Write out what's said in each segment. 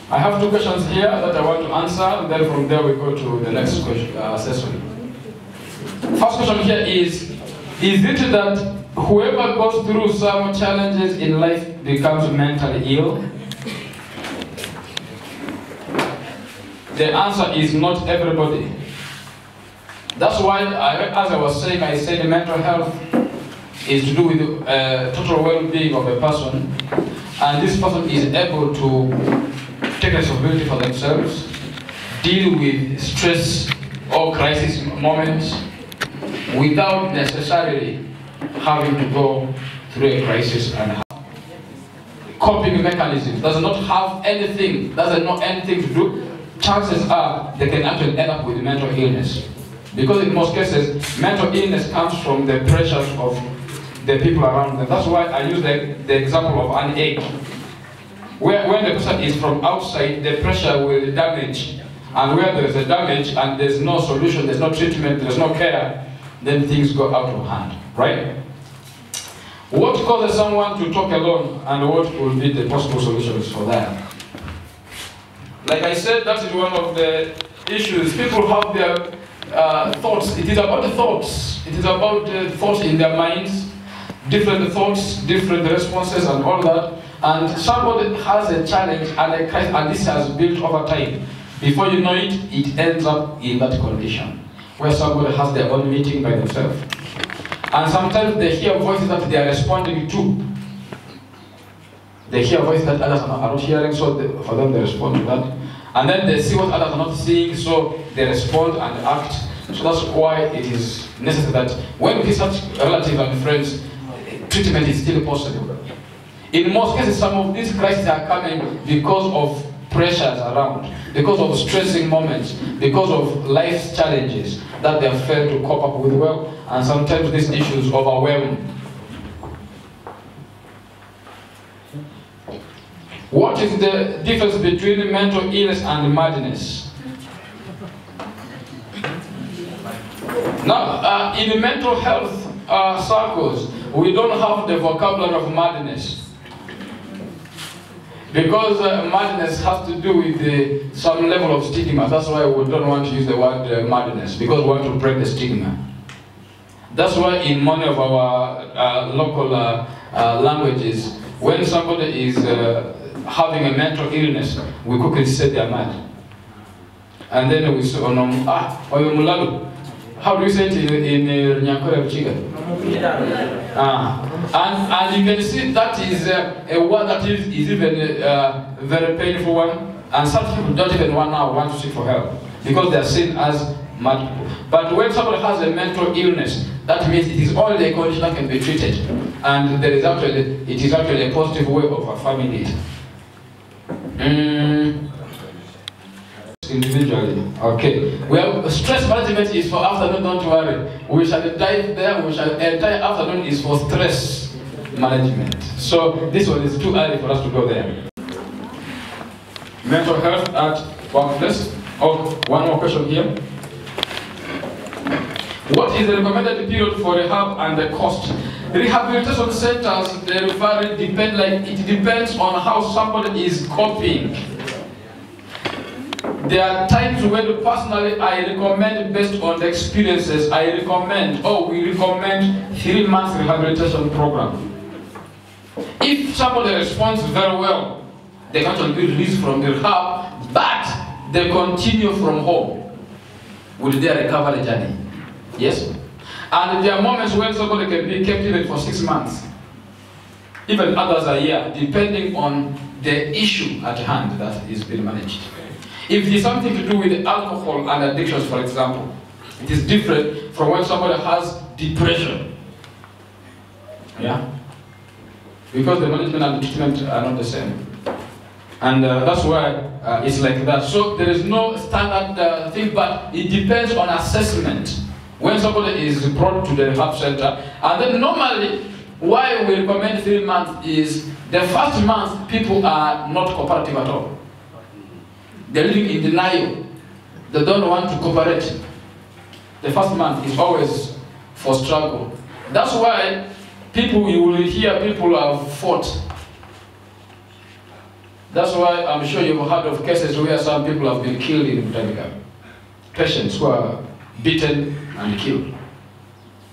I have two questions here that I want to answer, and then from there we go to the next question, session. First question here is it that whoever goes through some challenges in life becomes mentally ill? The answer is not everybody. That's why, as I was saying, I said mental health is to do with total well-being of a person, and this person is able to take responsibility for themselves, deal with stress or crisis moments without necessarily having to go through a crisis and have coping mechanisms. Does not have anything to do. Chances are they can actually end up with mental illness. Because in most cases, mental illness comes from the pressures of the people around them. That's why I use the example of an egg. When the person is from outside, the pressure will damage. And where there is a damage and there's no solution, there's no treatment, there's no care, then things go out of hand, right? What causes someone to talk alone, and what will be the possible solutions for that? Like I said, that is one of the issues. People have their thoughts. It is about the thoughts. It is about the thoughts in their minds, different thoughts, different responses, and all that. And somebody has a challenge and a crisis, and this has built over time. Before you know it, it ends up in that condition, where somebody has their own meeting by themselves. And sometimes they hear voices that they are responding to. They hear voices that others are not hearing, so for them they respond to that. And then they see what others are not seeing, so they respond and act. So that's why it is necessary that when we see such relatives and friends, treatment is still possible. In most cases, some of these crises are coming because of pressures around, because of stressing moments, because of life's challenges that they have failed to cope up with well, and sometimes these issues overwhelm. What is the difference between mental illness and madness? Now, in mental health circles, we don't have the vocabulary of madness. Because madness has to do with some level of stigma. That's why we don't want to use the word madness, because we want to break the stigma. That's why in many of our local languages, when somebody is having a mental illness, we quickly say they are mad. And then we say, how do you say it in Nyankore Chiga? And you can see that is a word that is even a very painful one, and some people don't even want to seek for help because they are seen as mad people. But when somebody has a mental illness, that means it is only a condition that can be treated, and it is actually a positive way of affirming it. Individually, okay. Well, stress management is for afternoon, don't worry. We shall dive there, entire afternoon is for stress management. So this one is too early for us to go there. Mental health at workplace. Oh, one more question here. What is the recommended period for rehab and the cost? Rehabilitation centers, they it depends on how somebody is coping. There are times when personally I recommend, based on the experiences, we recommend 3 months rehabilitation program. If somebody responds very well, they can actually be released from the rehab, but they continue from home with their recovery journey. Yes? And there are moments when somebody can be kept even for 6 months. Even others are a year, depending on the issue at hand that is being managed. If it is something to do with alcohol and addictions, for example, it is different from when somebody has depression. Yeah? Because the management and the treatment are not the same. And that's why it's like that. So there is no standard thing, but it depends on assessment. When somebody is brought to the rehab center, and then normally, why we recommend 3 months is the first month people are not cooperative at all. They're living in denial. They don't want to cooperate. The first month is always for struggle. That's why you will hear people have fought. That's why I'm sure you've heard of cases where some people have been killed in Botanical. Patients who are beaten and killed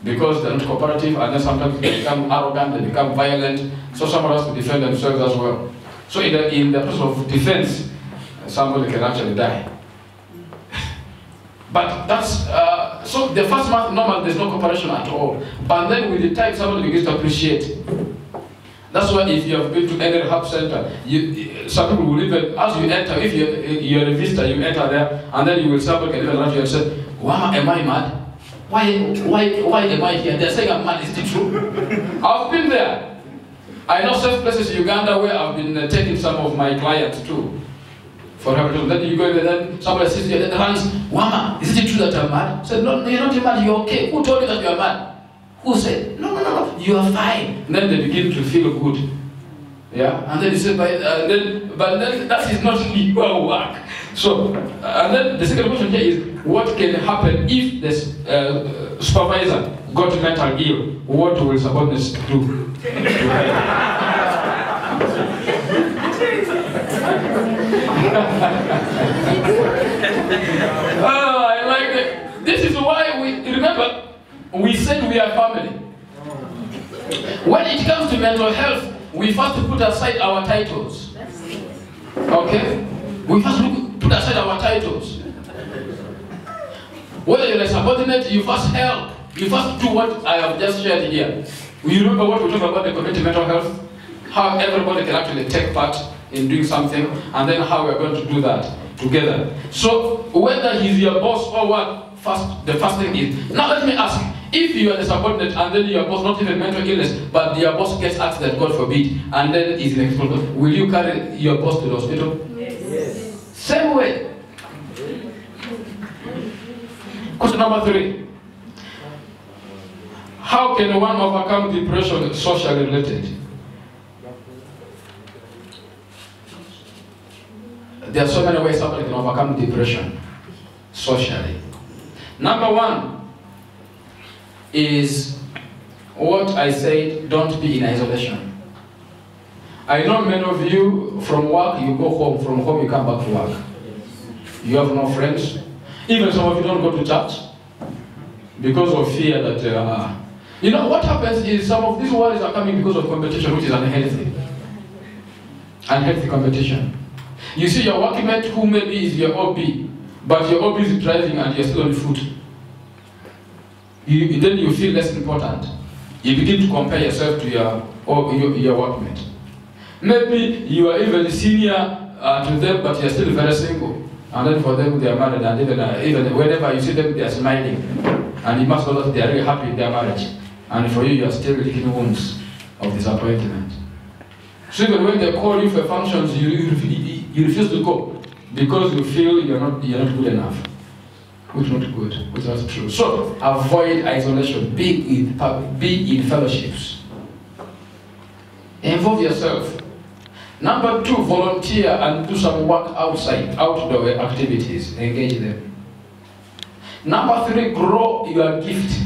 because they're not cooperative, and then sometimes they become arrogant, they become violent, so someone has to defend themselves as well. So in the process of defense, somebody can actually die. But that's, so the first month, normally there's no cooperation at all. But then with the time, somebody begins to appreciate. That's why if you have been to any rehab center, some people will even, as you enter, if you're a visitor, you enter there, and then you will somebody can even run to you and say, wow, am I mad? Why am I here? They're saying I'm mad, is it true? I've been there. I know safe places in Uganda where I've been taking some of my clients too. For rehabilitation. Then you go there, then somebody says to you, then runs, Wama, is it true that I'm mad? I said, no, you're not mad, you're okay. Who told you that you're mad? Who said, no, you are fine. And then they begin to feel good. Yeah? And then they say, but then that is not your work. So, and then the second question here is, what can happen if the supervisor got mental ill? What will subordinates do? Oh, I like it. This is why remember, we said we are family. When it comes to mental health, we first put aside our titles. Okay? We first put aside our titles. Whether you're a subordinate, you first help. You first do what I have just shared here. You remember what we talked about the community mental health? How everybody can actually take part in doing something, and then how we're going to do that together. So whether he's your boss or what, the first thing is, now let me ask, if you are the subordinate and then your boss, not even mental illness, but your boss gets accident, God forbid, and then is in hospital, will you carry your boss to the hospital? Yes. Same way. Question number 3. How can one overcome depression socially related? There are so many ways somebody can overcome depression socially. Number 1 is what I said, don't be in isolation. I know many of you, from work you go home, from home you come back to work. You have no friends. Even some of you don't go to church because of fear that, you know what happens is some of these worries are coming because of competition, which is unhealthy. Unhealthy competition. You see your workmate who maybe is your OB, but your OB is driving and you're still on foot. Then you feel less important. You begin to compare yourself to your workmate. Maybe you are even senior to them, but you're still very single. And then for them, they are married, and even whenever you see them, they are smiling. And you must know that they are really happy in their marriage. And for you are still licking wounds of disappointment. So even when they call you for functions, you refuse to go because you feel you're not good enough. Which is not good, which is not true. So avoid isolation. Be in fellowships. Involve yourself. Number 2, volunteer and do some work outside, outdoor activities. Engage them. Number 3, grow your gift.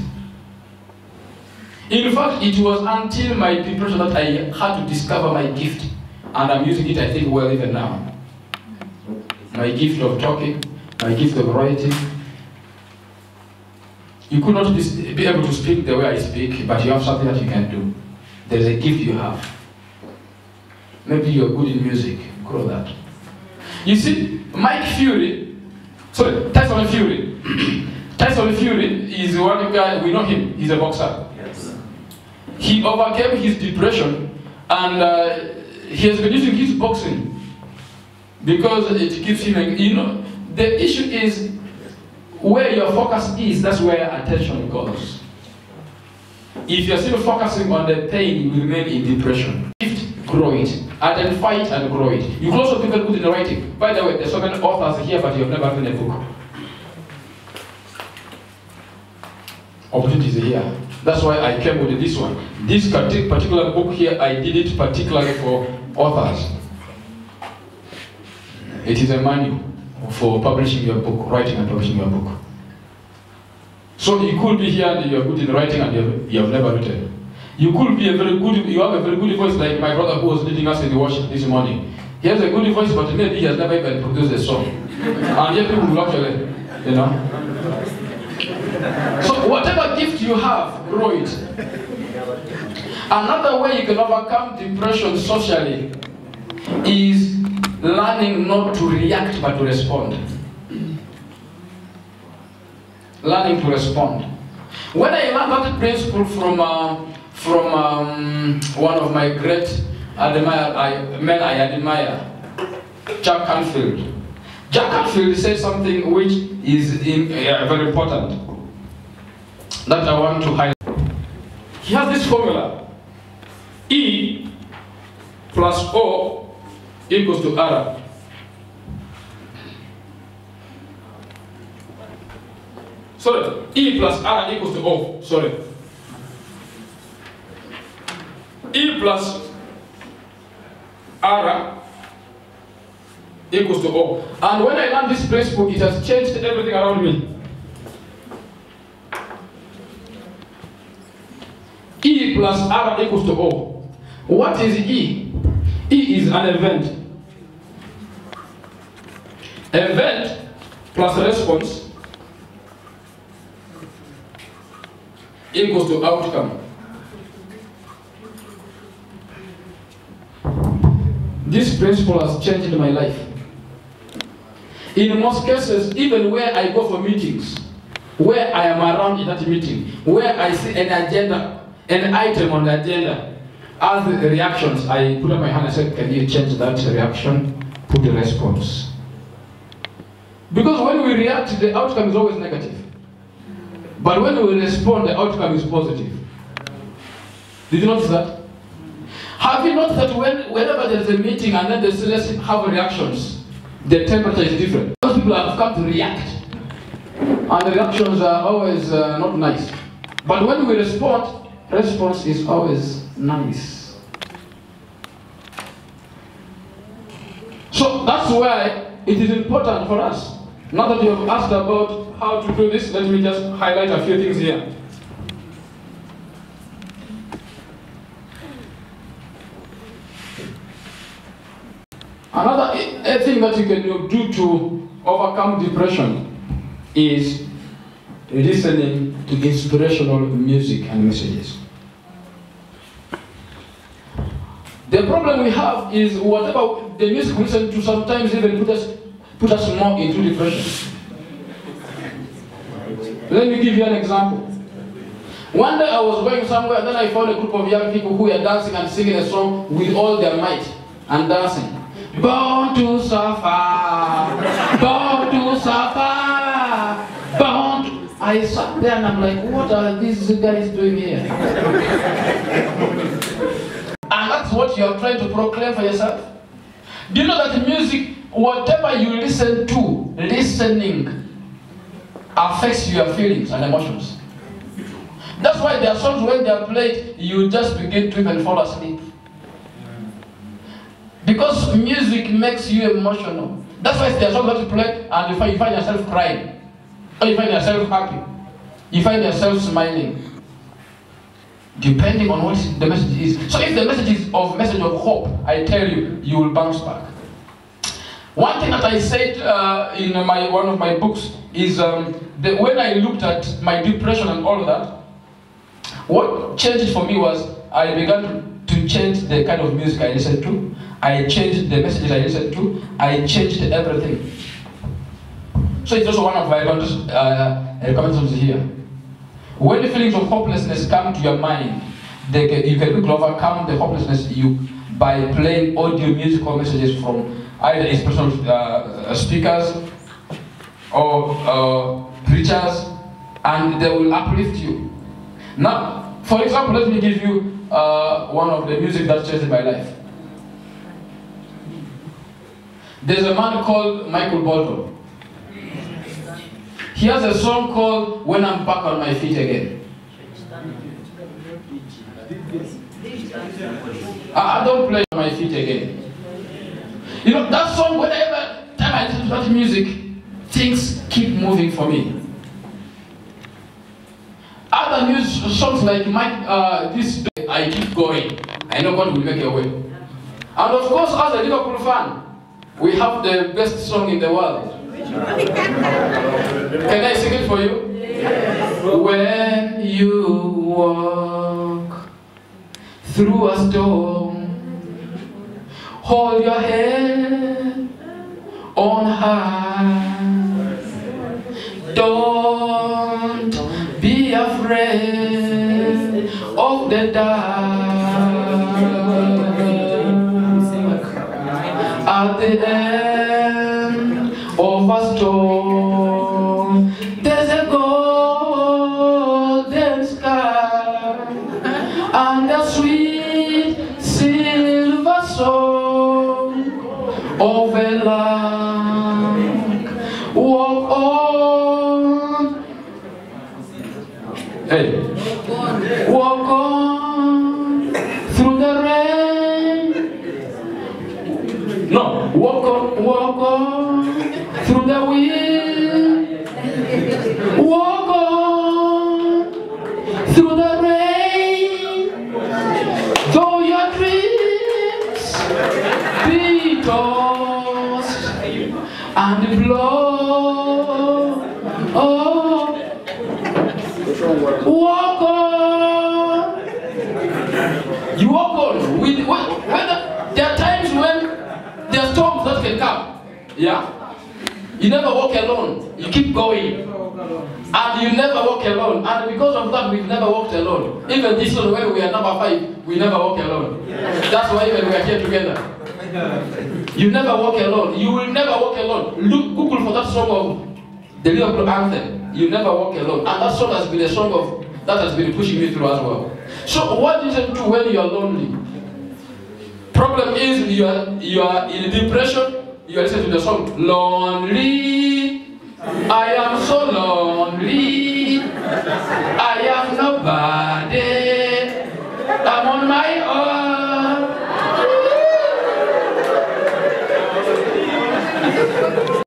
In fact, it was until my depression that I had to discover my gift. And I'm using it, I think, well even now. My gift of talking, my gift of writing. You could not be able to speak the way I speak, but you have something that you can do. There's a gift you have. Maybe you're good in music, grow that. You see, Tyson Fury. Tyson Fury is one guy, we know him, he's a boxer. Yes. He overcame his depression and he has been using his boxing because it gives him, you know, the issue is where your focus is, that's where attention goes. If you're still focusing on the pain, you will remain in depression. Grow it. Identify it and grow it. You can also be very good in writing. By the way, there's so many authors here, but you've never written a book. Opportunities here. That's why I came with this one. This particular book here, I did it particularly for authors. It is a manual for publishing your book, writing and publishing your book. So you could be here and you're good in writing and you have never written. You could be you have a very good voice like my brother who was leading us in the worship this morning. He has a good voice, but maybe he has never even produced a song. And yet people will actually, you know. So whatever gift you have, grow it. Another way you can overcome depression socially is learning not to react but to respond. Learning to respond. When I learned that principle from one of my great men I admire, Jack Canfield. Jack Canfield said something which is very important that I want to highlight. He has this formula: E plus O equals to R. Sorry, E plus R equals to O. Sorry. E plus R equals to O. And when I learned this principle, it has changed everything around me. E plus R equals to O. What is E? E is an event. Event plus response equals to outcome. This principle has changed my life. In most cases, even where I go for meetings, where I am around in that meeting, where I see an agenda, an item on the agenda, as the reactions, I put up my hand and said, can you change that reaction? Put the response. Because when we react, the outcome is always negative. But when we respond, the outcome is positive. Did you notice that? Have you noticed that whenever there's a meeting and then they say, let's have reactions, the temperature is different? Those people have come to react. And the reactions are always not nice. But when we respond, response is always nice. So that's why it is important for us. Now that you have asked about how to do this, let me just highlight a few things here. Another thing that you can do to overcome depression is listening to inspirational music and messages. The problem we have is whatever the music we listen to sometimes even put us more into depression. Let me give you an example. One day I was going somewhere and then I found a group of young people who were dancing and singing a song with all their might and dancing. Born to suffer, born to suffer, born to... I sat there and I'm like, what are these guys doing here? And that's what you are trying to proclaim for yourself. Do you know that music, whatever you listen to, listening affects your feelings and emotions. That's why there are songs when they are played, you just begin to even fall asleep. Because music makes you emotional. That's why there are songs that you play and you find yourself crying. Or you find yourself happy. You find yourself smiling. Depending on what the message is. So if the message is a message of hope, I tell you, you will bounce back. One thing that I said in one of my books is that when I looked at my depression and all of that, what changed for me was I began to change the kind of music I listened to. I changed the messages I listened to. I changed everything. So it's also one of my recommendations here. When the feelings of hopelessness come to your mind, you can quickly overcome the hopelessness by playing audio musical messages from either inspirational speakers or preachers, and they will uplift you. Now, for example, let me give you one of the music that changed my life. There's a man called Michael Bolton. He has a song called When I'm Back on My Feet Again. I don't play on my feet again. You know, that song, whenever time I listen to that music, things keep moving for me. Other songs like I keep going. I know God will make a way. And of course, as a Liverpool fan, we have the best song in the world. Can I sing it for you? Yes. When you walk through a storm, hold your head on high. Don't be afraid of the dark. At the end of a storm, there's a golden sky and a sweet silver song of a lark. Walk on, hey, walk on through the rain. No, walk on through the wind. Walk on through the rain. Though your dreams be tossed and blow. Oh, walk on. You walk on with there are times when there are storms that can come. Yeah? You never walk alone. You keep going. And you never walk alone. And because of that, we've never walked alone. Even this one, when we are number 5, we never walk alone. That's why even we are here together. You never walk alone. You will never walk alone. Look, Google for that song of the Liverpool anthem. You never walk alone. And that song has been a song of that has been pushing me through as well. So what do you do when you are lonely? Problem is you are in depression. You are listening to the song lonely. I am so lonely. I am nobody. I'm on my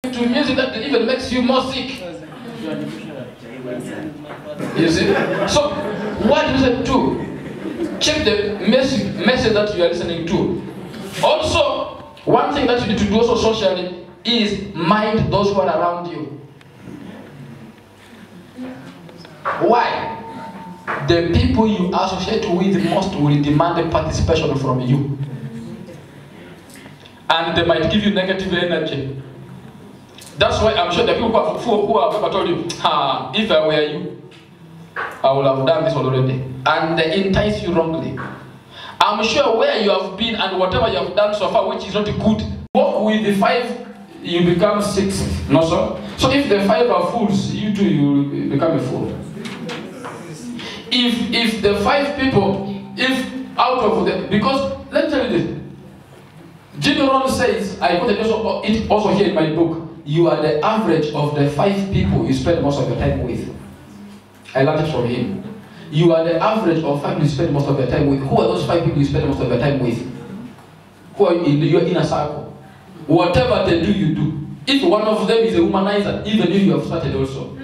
own. To music that even makes you more sick. You see? So what do you listen to? Check the message that you are listening to. Also, one thing that you need to do also socially is mind those who are around you. Why? The people you associate with most will demand participation from you. And they might give you negative energy. That's why I'm sure the people who have ever told you, if I were you, I would have done this already. And they entice you wrongly. I'm sure where you have been and whatever you have done so far, which is not good, walk with the 5, you become 6. No, sir? So if the 5 are fools, you too, you become a fool. If the 5 people, if out of the, because let me tell you this, Jimmy Rohn says, I put it also here in my book, you are the average of the 5 people you spend most of your time with. I learned it from him. You are the average of 5 people you spend most of your time with. Who are those 5 people you spend most of your time with? Who are in your inner circle? Whatever they do, you do. If one of them is a womanizer, even if you have started also.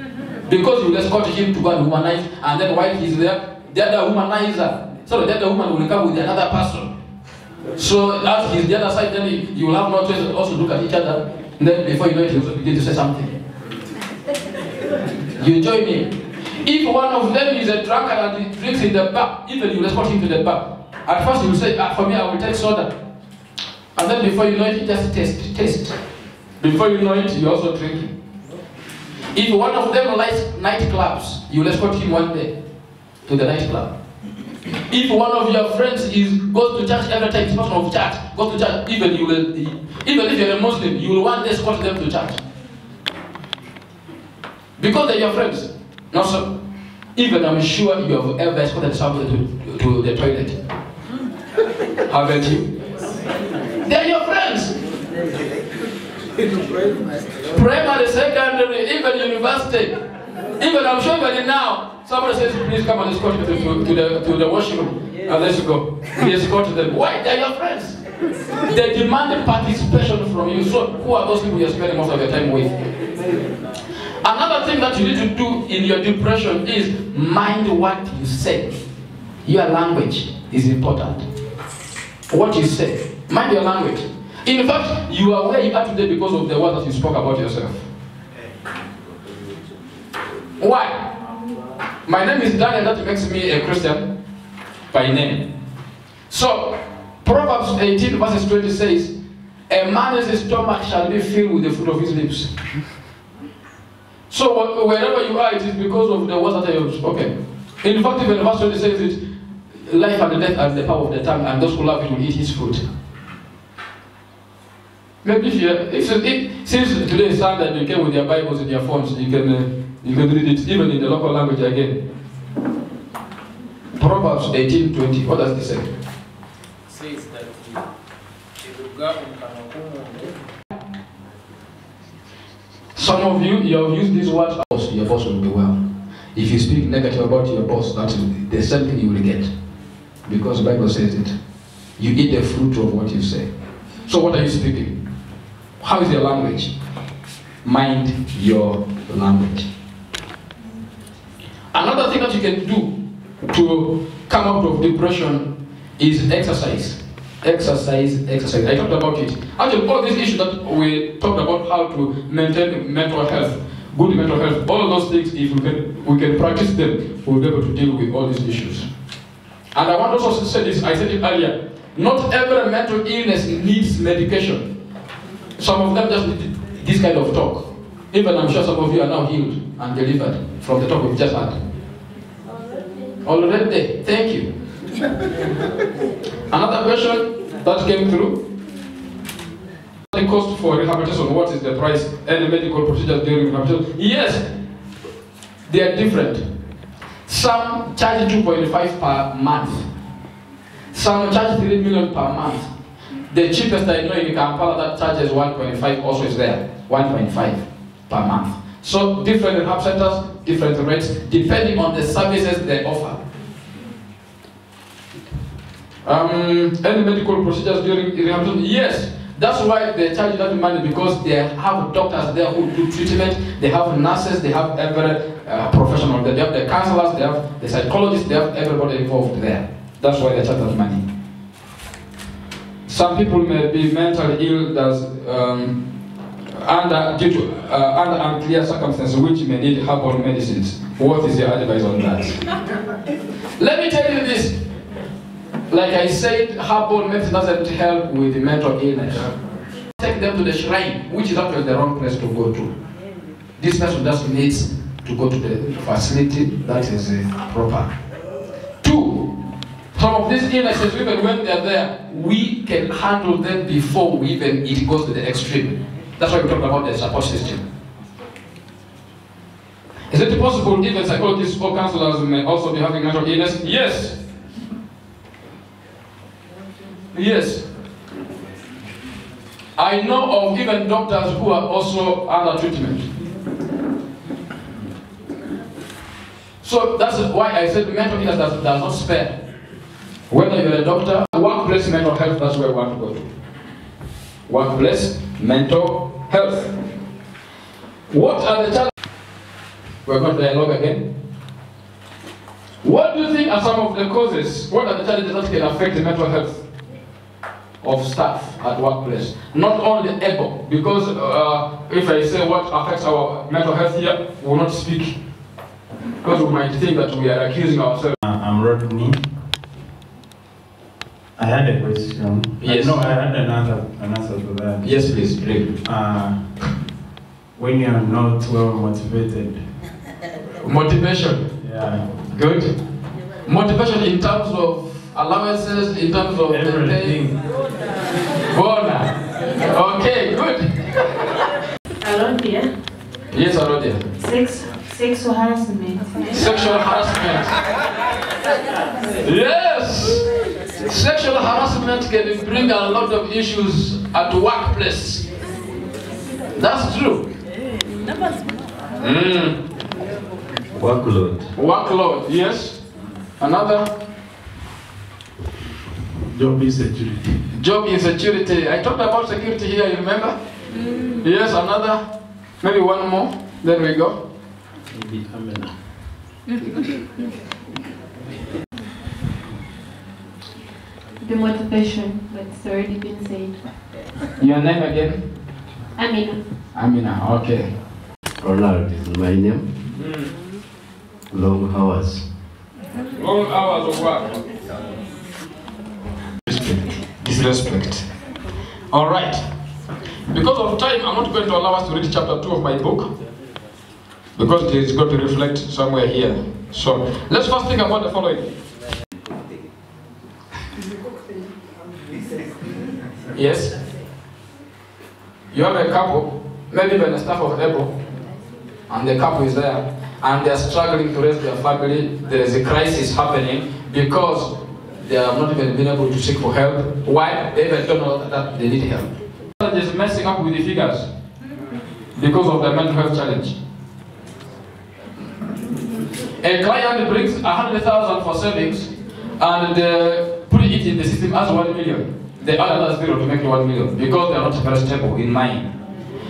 Because you escort him to go and humanize, and then while he's there, the other womanizer, so the other woman will come with another person. So as he's the other side, then you will have no choice also look at each other. And then before you know it, you also begin to say something. You join me. If one of them is a drunkard and he drinks in the bar, even you will escort him to the bar. At first you will say, for me I will take soda. And then before you know it, you just taste. Before you know it, you're also drinking. If one of them likes nightclubs, you will escort him one day to the nightclub. If one of your friends goes to church every time, he's person of church, goes to church, even if you're a Muslim, you will one day escort them to church. Because they're your friends. No, sir. Even I'm sure you have ever escorted somebody to the toilet. Haven't you? They're your friends. Primary, secondary, even university. Even I'm sure even now, somebody says, please come and escort me to the washroom. And let's go. We escort them. Why? They're your friends. They demand participation from you. So who are those people you're spending most of your time with? Another thing that you need to do in your depression is mind what you say. Your language is important. What you say. Mind your language. In fact, you are where you are today because of the word that you spoke about yourself. Why? My name is Daniel, that makes me a Christian by name. So, Proverbs 18 verses 20 says, a man's stomach shall be filled with the fruit of his lips. So, wherever you are, it is because of the words that I have spoken. In fact, even verse 20 says it, life and death are the power of the tongue, and those who love it will eat his fruit. Maybe since today is Sunday, you came with your Bibles and your phones, you can read it even in the local language again. Proverbs 18:20. What does it say? It says that some of you have used this word, your boss will be well. If you speak negative about your boss, that's the same thing you will get. Because the Bible says it. You eat the fruit of what you say. So what are you speaking? How is your language? Mind your language. Another thing that you can do to come out of depression is exercise. Exercise. I talked about it. Actually, all these issues that we talked about, how to maintain mental health, good mental health, all those things, if we can practice them, we'll be able to deal with all these issues. And I want also to say this, I said it earlier, not every mental illness needs medication. Some of them just need this kind of talk. Even I'm sure some of you are now healed and delivered from the talk we've just had. Already, thank you. Another question that came through. The cost for rehabilitation, what is the price? Any medical procedures during rehabilitation? Yes, they are different. Some charge 2.5 per month. Some charge 3 million per month. The cheapest I know in Kampala that charges 1.5 also is there. 1.5 per month. So different rehab centers, different rates, depending on the services they offer. Any medical procedures during rehabilitation? Yes. That's why they charge that money, because they have doctors there who do treatment, they have nurses, they have every professional there. They have the counselors, they have the psychologists, they have everybody involved there. That's why they charge that money. Some people may be mentally ill due to unclear circumstances, which may need herbal medicines. What is your advice on that? Let me tell you this. Like I said, herbal medicine doesn't help with the mental illness. Take them to the shrine, which is actually the wrong place to go to. This person just needs to go to the facility that is proper. 2, some of these illnesses, even when they are there, we can handle them before it goes to the extreme. That's why we talk about the support system. Is it possible even psychologists or counselors may also be having mental illness? Yes. Yes. I know of even doctors who are also under treatment. So that's why I said mental illness does not spare. Whether you're a doctor, workplace mental health, that's where we want to go to. Workplace mental health. What are the challenges? We're going to dialogue again. What do you think are some of the causes? What are the challenges that can affect the mental health of staff at workplace? Not only ego, because if I say what affects our mental health here, we will not speak, because we might think that we are accusing ourselves. I'm Rodney. I had a question. Yes. No, I had an answer to that. Yes, please. When you are not well motivated. Motivation. Yeah. Good. Motivation in terms of allowances, in terms of everything. Bona. Okay, good. Arodia. Yes, Arodia. Sexual harassment. Sexual harassment. Yes. Sexual harassment can bring a lot of issues at the workplace. That's true. Workload. Workload, yes. Another? Job insecurity. Job insecurity. I talked about security here, you remember? Yes, another? Maybe one more. Then we go. the motivation, but it's already been said. Your name again? Amina. Amina, okay. Ronald is my name. Long hours. Long hours of work. Disrespect. All right. Because of time, I'm not going to allow us to read chapter 2 of my book, because it is going to reflect somewhere here. So let's first think about the following. Yes? You have a couple, maybe even a staff of Apple, and the couple is there, and they are struggling to raise their family. There is a crisis happening because they have not even been able to seek for help. Why? They even don't know that they need help. They're just messing up with the figures because of the mental health challenge. A client brings 100,000 for savings and put it in the system as 1 million. They add another zero to make it 1 million because they are not very stable in mind.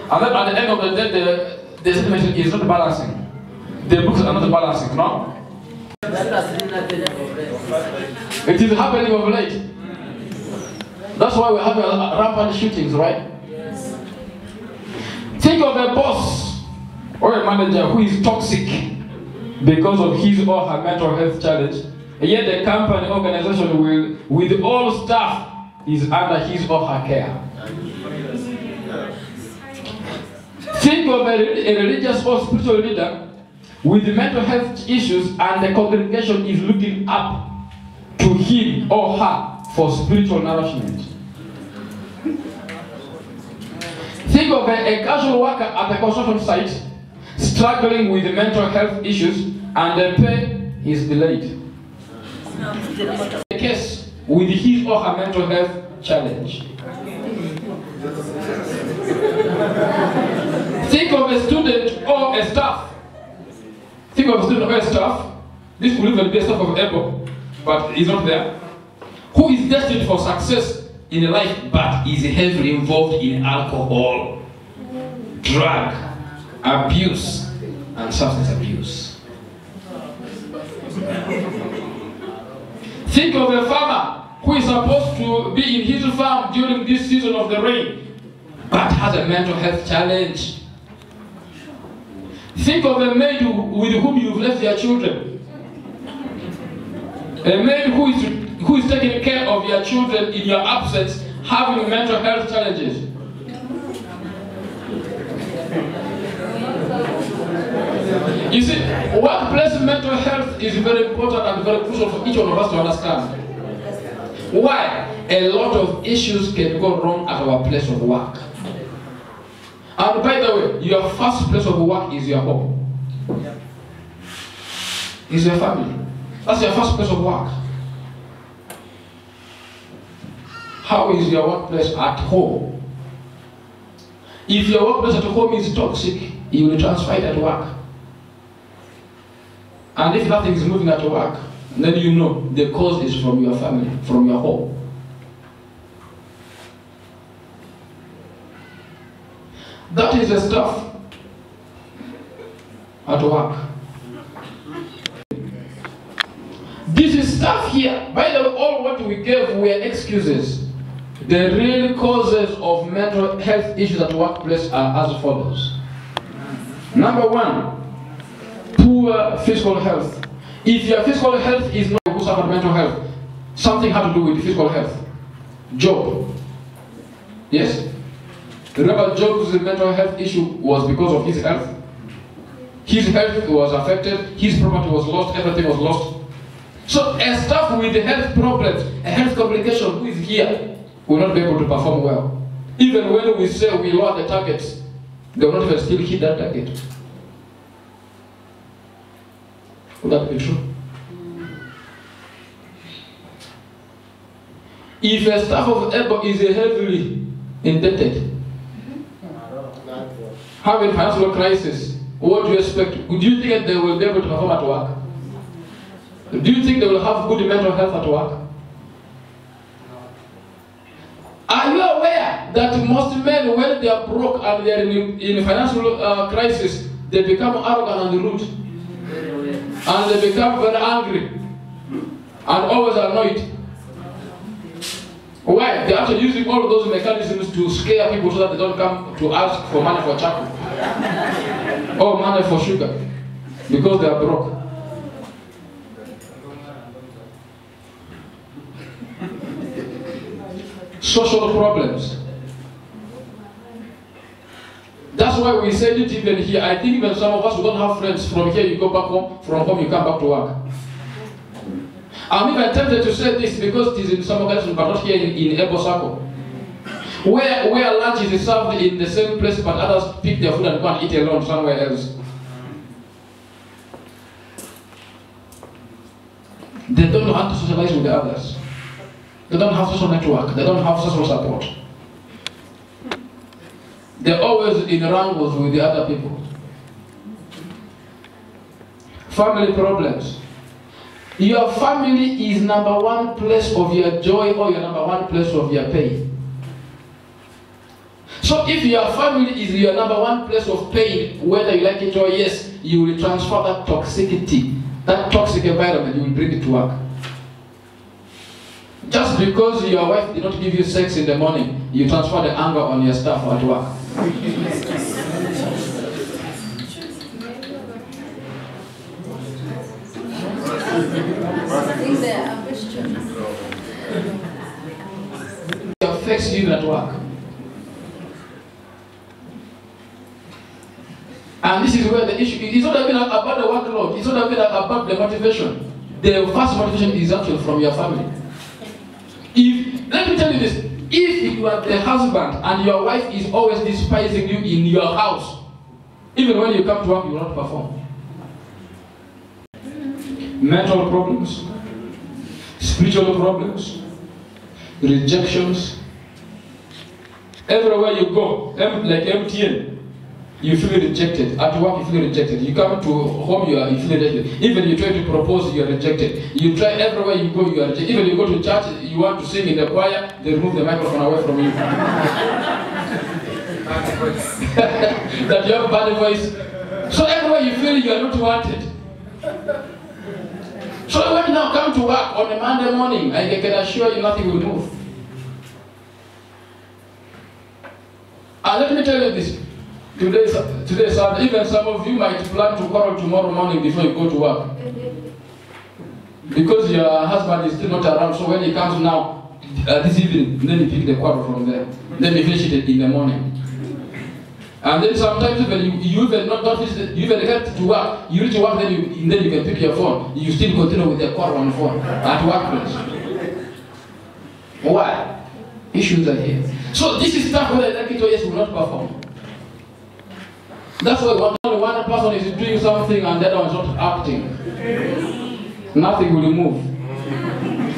And then at the end of the day, the system is not balancing. The books are not balancing, no? It is happening of late. That's why we have rampant shootings, right? Yes. Think of a boss or a manager who is toxic because of his or her mental health challenge, and yet the company organization will, with all staff, is under his or her care. Think of a religious or spiritual leader with mental health issues, and the congregation is looking up to him or her for spiritual nourishment. Think of a casual worker at the construction site struggling with mental health issues, and the pay is delayed. A case with his or her mental health challenge. Think of a student or a staff. Think of a student or a staff. This will even be a staff of Apple, but he's not there. Who is destined for success in life, but is heavily involved in alcohol, drug abuse, and substance abuse. Think of a farmer who is supposed to be in his farm during this season of the rain, but has a mental health challenge. Think of a maid with whom you've left your children. A maid who is taking care of your children in your absence, having mental health challenges. You see, workplace mental health is very important and very crucial for each one of us to understand. Why? A lot of issues can go wrong at our place of work. And by the way, your first place of work is your home. Is your family. That's your first place of work. How is your workplace at home? If your workplace at home is toxic, you will transfer it at work. And if nothing is moving at work, then you know the cause is from your family, from your home. That is the stuff at work. This is stuff here. By the way, all what we gave were excuses. The real causes of mental health issues at workplace are as follows. Number one, poor physical health. If your physical health is not who suffer mental health, something had to do with physical health. Job. Yes? Remember, Job's mental health issue was because of his health. His health was affected, his property was lost, everything was lost. So a staff with health problems, a health complication who is here, will not be able to perform well. Even when we say we lower the targets, they will not even still hit that target. Would that be true? If a staff of Apple is heavily indebted, having financial crisis, what do you expect? Do you think they will be able to perform at work? Do you think they will have good mental health at work? Are you aware that most men, when they are broke and they are in financial crisis, they become arrogant and rude? And they become very angry and always annoyed. Why? They're actually using all of those mechanisms to scare people so that they don't come to ask for money for charcoal or money for sugar because they are broke. Social problems. That's why we said it even here. I think even some of us who don't have friends, from here you go back home, from home you come back to work. I'm even tempted to say this because it is in some organizations, but not here in Sacco, where lunch is served in the same place, but others pick their food and go and eat alone somewhere else. They don't know how to socialize with the others. They don't have social network. They don't have social support. They're always in wrangles with the other people. Family problems. Your family is number one place of your joy or your number one place of your pain. So if your family is your number one place of pain, whether you like it or yes, you will transfer that toxicity, that toxic environment, you will bring it to work. Just because your wife did not give you sex in the morning, you transfer the anger on your staff at work. It affects you at work. And this is where the issue is. It's not even about the workload. It's not even about the motivation. The first motivation is actually from your family. Let me tell you this. If you are the husband and your wife is always despising you in your house, even when you come to work, you will not perform. Mental problems, spiritual problems, rejections. Everywhere you go, like MTN, you feel rejected. At work, you feel rejected. You come to home, you feel rejected. Even you try to propose, you are rejected. You try everywhere you go, you are rejected. Even you go to church, you want to sing in the choir, they remove the microphone away from you. That you have a bad voice. So everywhere you feel you are not wanted. So when you now come to work on a Monday morning, I can assure you nothing will move. And let me tell you this. Today, even some of you might plan to quarrel tomorrow morning before you go to work. Because your husband is still not around, so when he comes now, this evening, then you pick the quarrel from there. Then you finish it in the morning. And then sometimes even you even not finish it, you even get to work, you reach work, then you can pick your phone. You still continue with the quarrel on the phone at workplace. Why? Issues are here. So this is stuff whether like it or yes will not perform. That's why only one person is doing something and the other one is not acting. Nothing will move.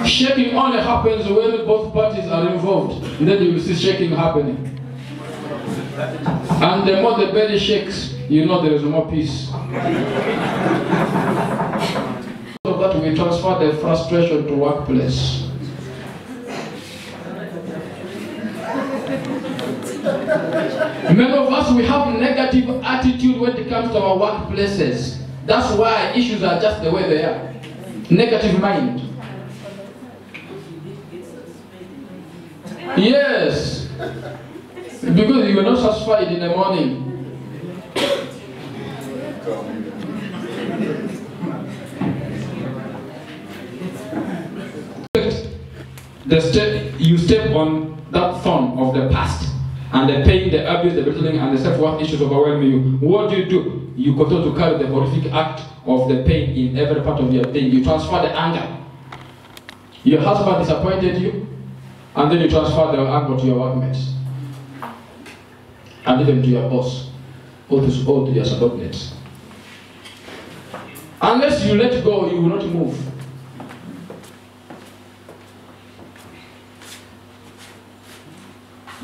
Shaking only happens when both parties are involved. Then you will see shaking happening. And the more the belly shakes, you know there is more peace. So that we transfer the frustration to workplace. Many of us, we have negative attitude when it comes to our workplaces. That's why issues are just the way they are. Negative mind. Yes. Because you were not satisfied in the morning. You step on that thorn of the past. And the pain, the abuse, the belittling, and the self-worth issues overwhelm you. What do? You continue to carry the horrific act of the pain in every part of your being. You transfer the anger. Your husband disappointed you, and then you transfer the anger to your workmates. And even to your boss, or to your subordinates. Unless you let go, you will not move.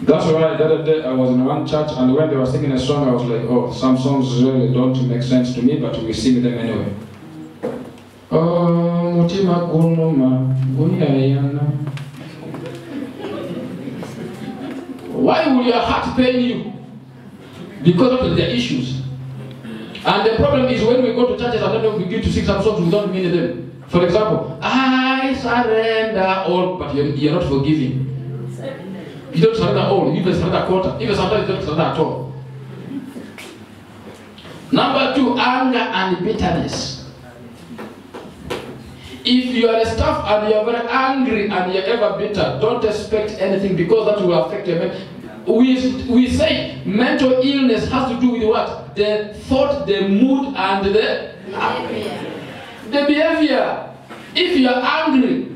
That's why the other day I was in one church, and when they were singing a song, I was like, oh, some songs really don't make sense to me, but we sing them anyway. Oh, mutima kunuma, guyayana. Why will your heart pain you? Because of the issues. And the problem is when we go to churches and then we begin to sing some songs, we don't mean them. For example, I surrender all, but you're not forgiving. You don't surrender all, you even surrender a quarter. Even sometimes you don't surrender at all. Number 2, anger and bitterness. If you are a staff and you are very angry and you are ever bitter, don't expect anything because that will affect your mental. We say mental illness has to do with what? The thought, the mood, and the behavior. If you are angry,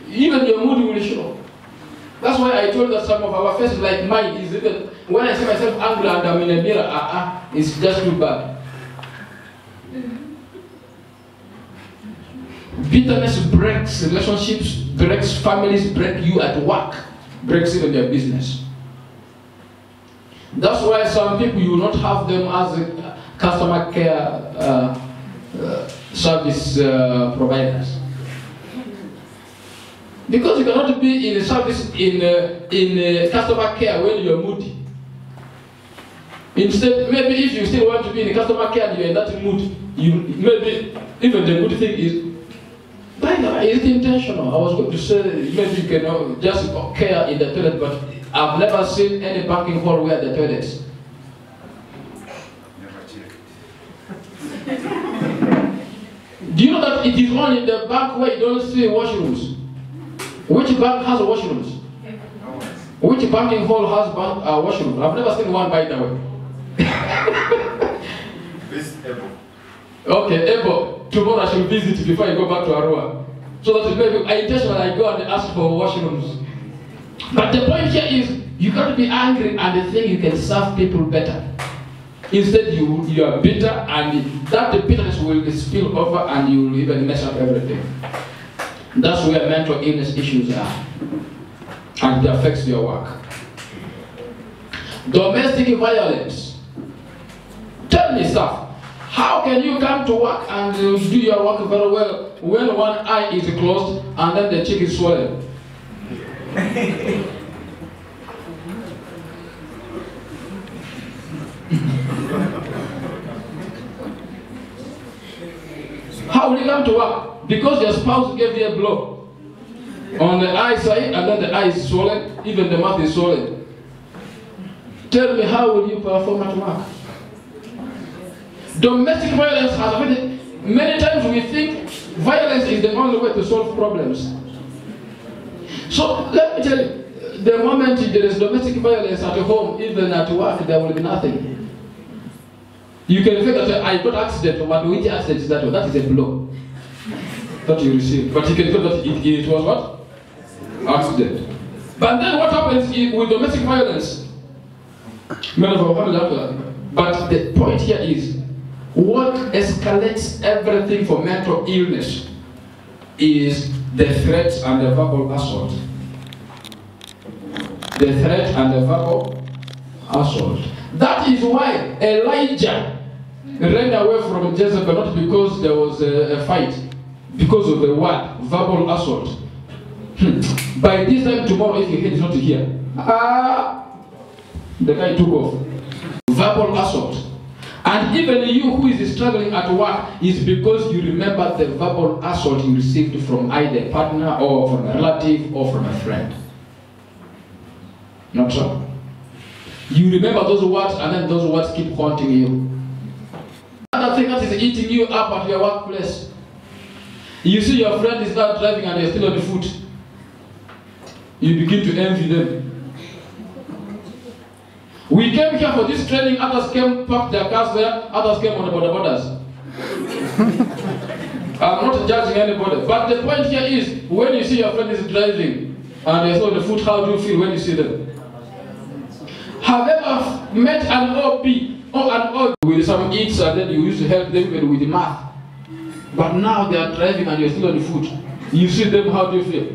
even your mood will show. That's why I told that some of our faces, like mine, is even when I see myself angry and I'm in a mirror, it's just too bad. Bitterness breaks relationships, breaks families, breaks you at work, breaks even your business. That's why some people, you will not have them as customer care service providers. Because you cannot be in a service in customer care when you are moody. Instead, maybe if you still want to be in customer care and you are in that mood, maybe even the good thing is, by the way, is it intentional? I was going to say maybe you can just care in the toilet, but I've never seen any parking hall where the toilets. Do you know that it is only in the back where you don't see washrooms? Which bank has washrooms? Which parking hall has washrooms? I've never seen one, by the way. This Ebo. Okay, Ebo, tomorrow I should visit before I go back to Arua. So that maybe I intentionally go and ask for washrooms. But the point here is, you got to be angry and think you can serve people better. Instead, you are bitter, and that bitterness will spill over and you will even mess up everything. That's where mental illness issues are. And it affects your work. Domestic violence. Tell me, stuff. How can you come to work and do your work very well when one eye is closed and then the cheek is swollen? How will you come to work? Because your spouse gave you a blow on the eye side and then the eye is swollen, even the mouth is swollen. Tell me, how will you perform at work? Domestic violence has affected. Many times we think violence is the only way to solve problems. So let me tell you, the moment there is domestic violence at home, even at work, there will be nothing. You can think that I got accident, but which accident is that? That is a blow that you receive. But you can feel that it was what? Accident. But then what happens with domestic violence? But the point here is, what escalates everything for mental illness is the threat and the verbal assault. The threat and the verbal assault. That is why Elijah ran away from Jezebel, not because there was a fight, because of the word, verbal assault. By this time tomorrow, if your head is not here, the guy took off. Verbal assault. And even you who is struggling at work is because you remember the verbal assault you received from either a partner or from a relative or from a friend. Not so? You remember those words and then those words keep haunting you. Another thing that is eating you up at your workplace. You see your friend is not driving and you're still on the foot. You begin to envy them. We came here for this training, others came, parked their cars there, others came on the borders. I'm not judging anybody, but the point here is, when you see your friend is driving and they're still on the foot, how do you feel when you see them? Have you ever met an OP or an OP with some eats and then you used to help them even with the math? But now they are driving and you're still on the foot. You see them, how do you feel?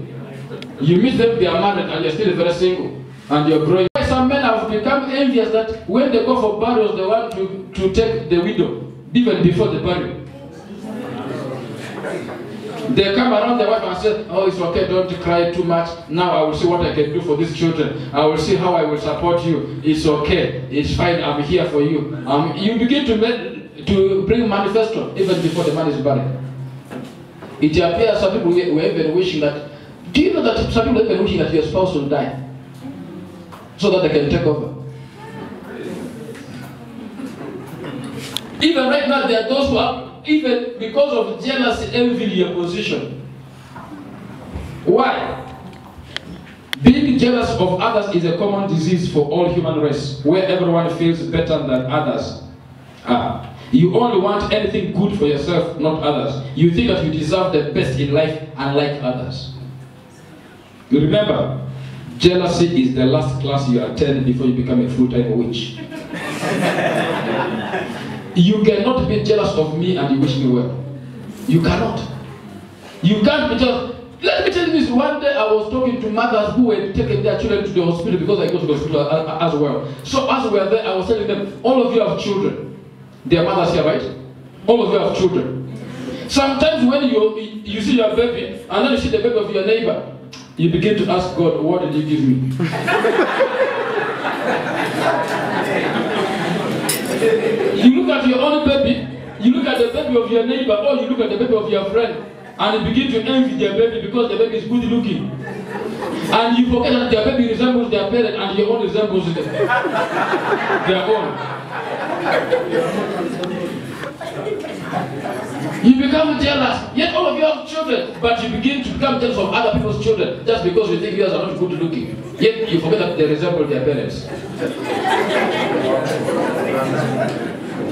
You meet them, they are married and you're still very single and you're growing. Some men have become envious that when they go for burials, they want to take the widow, even before the burial. They come around the wife and say, oh, it's okay, don't cry too much. Now I will see what I can do for these children. I will see how I will support you. It's okay, it's fine, I'm here for you. You begin to bring manifesto even before the man is buried. It appears some people were even wishing that, do you know that some people are even wishing that your spouse will die? so that they can take over. Even right now, there are those who are, even because of jealousy, envy your position. Why? Being jealous of others is a common disease for all human race, where everyone feels better than others. You only want anything good for yourself, not others. You think that you deserve the best in life, unlike others. Remember, jealousy is the last class you attend before you become a full-time witch. You cannot be jealous of me and you wish me well. You cannot. You can't be jealous. Let me tell you this. One day I was talking to mothers who were taking their children to the hospital because I go to the hospital as well. So as we were there, I was telling them, all of you have children. There are mothers here, right? All of you have children. Sometimes when you see your baby, and then you see the baby of your neighbor, you begin to ask God, what did you give me? You look at your own baby, you look at the baby of your neighbor, or you look at the baby of your friend, and you begin to envy their baby because the baby is good looking. And you forget that their baby resembles their parent and your own resembles their own. You become jealous, yet all of you have children, but you begin to become jealous of other people's children just because you think yours are not good looking. Yet you forget that they resemble their parents.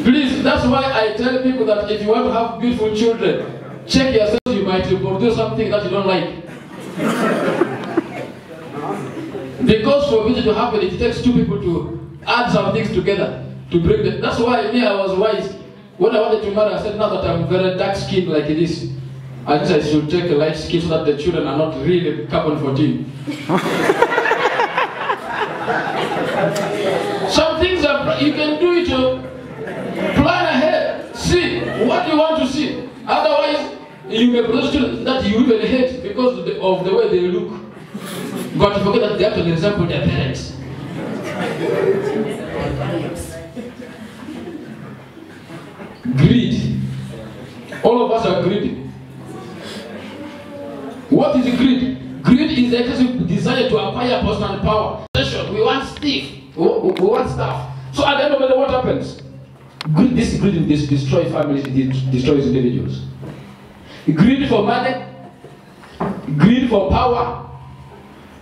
Please, that's why I tell people that if you want to have beautiful children, check yourself, you might do something that you don't like. Because for it to happen, it takes two people to add some things together to bring them. That's why me, I was wise. When I wanted to marry, I said, now that I'm very dark skinned like this, I just I should take a light skin so that the children are not really carbon 14. Some things are, you can do it to plan ahead. See what you want to see. Otherwise, you may produce children that you even hate because of the way they look. But you forget that they actually resemble their parents. Greed. All of us are greedy. What is greed? Greed is the excessive desire to acquire personal power. We want stuff. We want stuff. So at the end of the day, what happens? This greed destroys families, it destroys individuals. Greed for money, greed for power,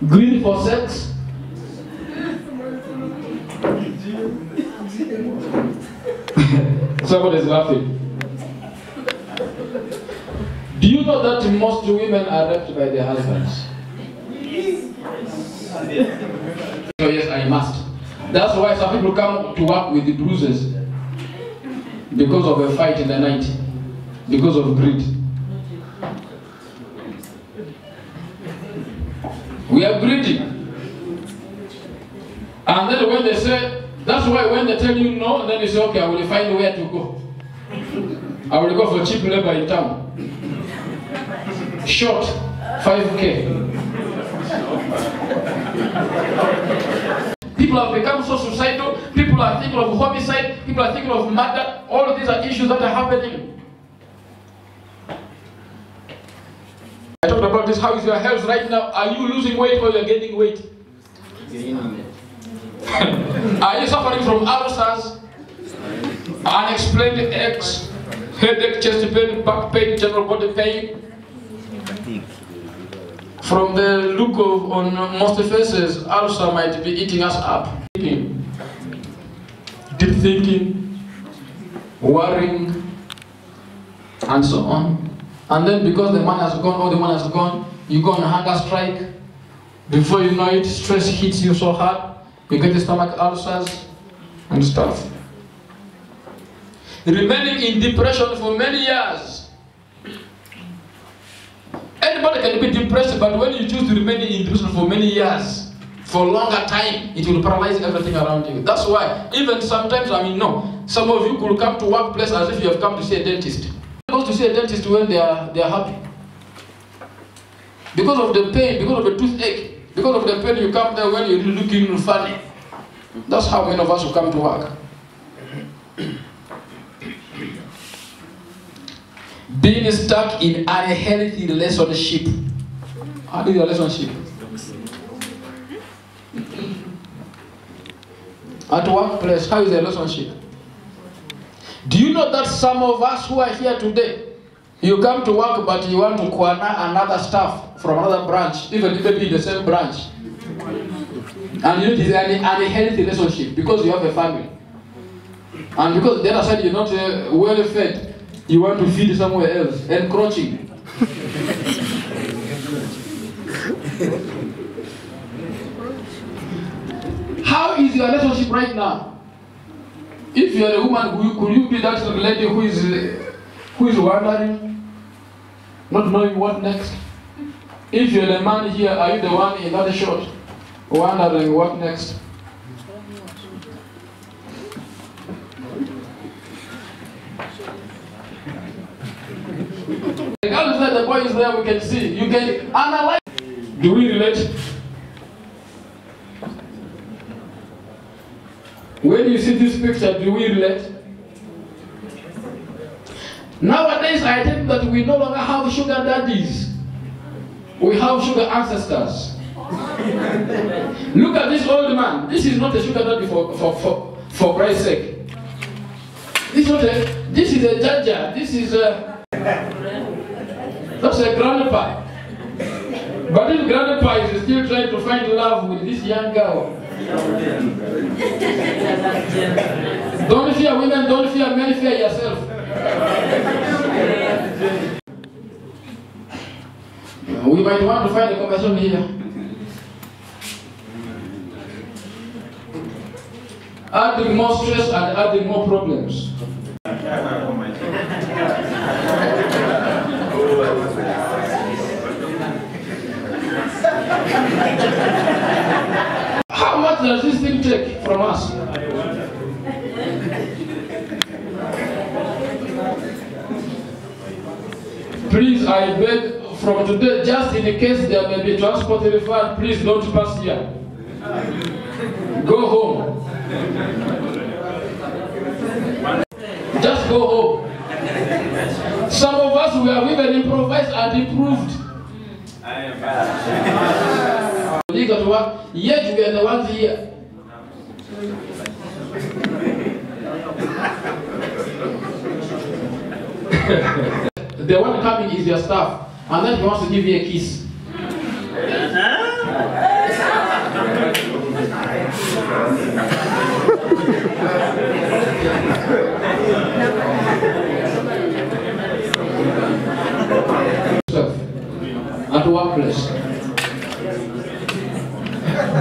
greed for sex. Somebody's laughing. Do you know that most women are raped by their husbands? Oh yes, I must. That's why some people come to work with the bruises because of a fight in the night, because of greed. We are greedy. And then when they say, that's why when they tell you no, then you say, okay, I will find where to go. I will go for cheap labor in town. Short, 5K. People have become so suicidal, people are thinking of homicide, people are thinking of murder. All of these are issues that are happening. I talked about this. How is your health right now? Are you losing weight or you're gaining weight? Are you suffering from ulcers, unexplained aches, headache, chest pain, back pain, general body pain? From the look of on most faces, ulcer might be eating us up. Deep thinking, worrying, and so on. And then because the man has gone, all the man has gone, you go on a hunger strike. Before you know it, stress hits you so hard, you get the stomach ulcers and stuff. Remaining in depression for many years. Anybody can be depressed, but when you choose to remain in depression for many years, for a longer time, it will paralyze everything around you. That's why, even sometimes, some of you could come to workplace as if you have come to see a dentist. Go to see a dentist when they are happy. Because of the pain, because of the toothache, because of the pain, you come there when you're looking funny. That's how many of us will come to work. Being stuck in unhealthy relationship. How is your relationship? At workplace, how is the relationship? Do you know that some of us who are here today, you come to work but you want to corner another staff from another branch, even maybe in the same branch. And you know it is an unhealthy relationship because you have a family. And because the other side you're not well fed, you want to feed somewhere else, encroaching. How is your relationship right now? If you are a woman, could you be that lady who is wondering, not knowing what next? If you are the man here, are you the one in that shot, wondering what next? Regardless that the boy is there, we can see. You can analyze. Do we relate? When you see this picture, do we relate? Nowadays, I think that we no longer have sugar daddies. We have sugar ancestors. Look at this old man. This is not a sugar daddy for Christ's sake. This is a jaja. This is a... That's a grandpa. But this grandpa is still trying to find love with this young girl. Don't fear women, don't fear men, fear yourself. We might want to find a conversation here. Adding more stress and adding more problems. How much does this thing take from us? Please, I beg from today, just in case there may be transport referred, please don't pass here. Go home. Just go home. Some of us, we have even improvised and improved. You got to work, yet we are the ones here. The one coming is your staff, and then he wants to give you a kiss. At the workplace,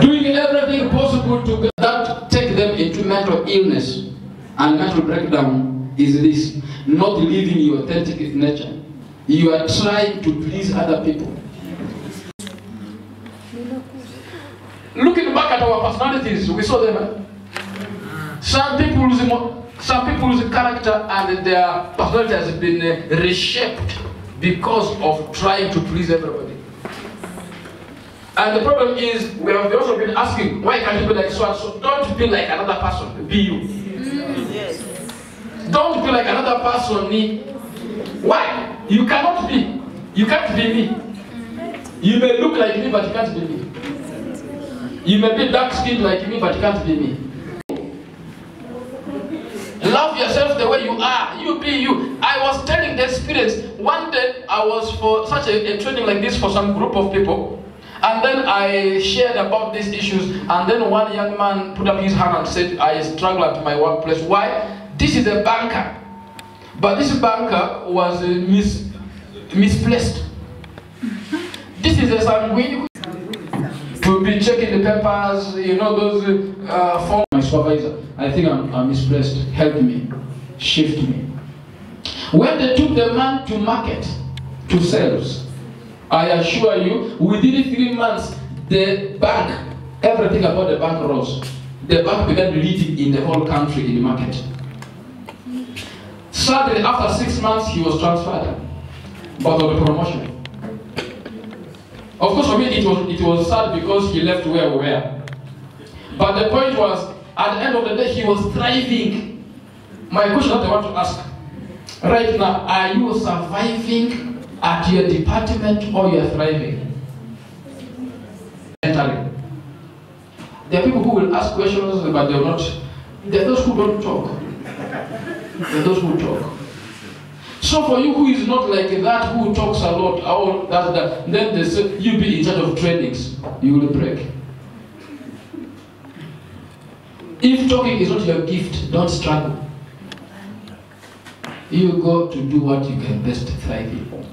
doing everything possible to that take them into mental illness and mental breakdown is this: not living your authentic nature. You are trying to please other people. Looking back at our personalities, we saw them. Some people's character and their personality has been reshaped because of trying to please everybody. And the problem is, we have also been asking, why can't you be like so and so? Don't be like another person, be you. Yes. Don't be like another person. Why? You cannot be. You can't be me. You may look like me, but you can't be me. You may be dark skinned like me, but you can't be me. Love yourself the way you are. You be you. I was telling the experience. One day I was for such a training like this for some group of people. And then I shared about these issues. And then one young man put up his hand and said, I struggle at my workplace. Why? This is a banker. But this banker was misplaced. This is a sanguine to be checking the papers, you know, those forms. My supervisor, I think I'm misplaced. Help me, shift me. When they took the man to market, to sales, I assure you, within 3 months, the bank, everything about the bank rose. The bank began leading in the whole country in the market. Sadly, after 6 months, he was transferred, but of the promotion. Of course, for me, it was sad because he left where we were. But the point was, at the end of the day, he was thriving. My question that I want to ask, right now, are you surviving at your department or you are thriving? Mentally. There are people who will ask questions, but they will not. There are those who don't talk. There are those who talk. So for you who is not like that, who talks a lot, then they say, you be in charge of trainings, you will break. If talking is not your gift, don't struggle. You go to do what you can best thrive in.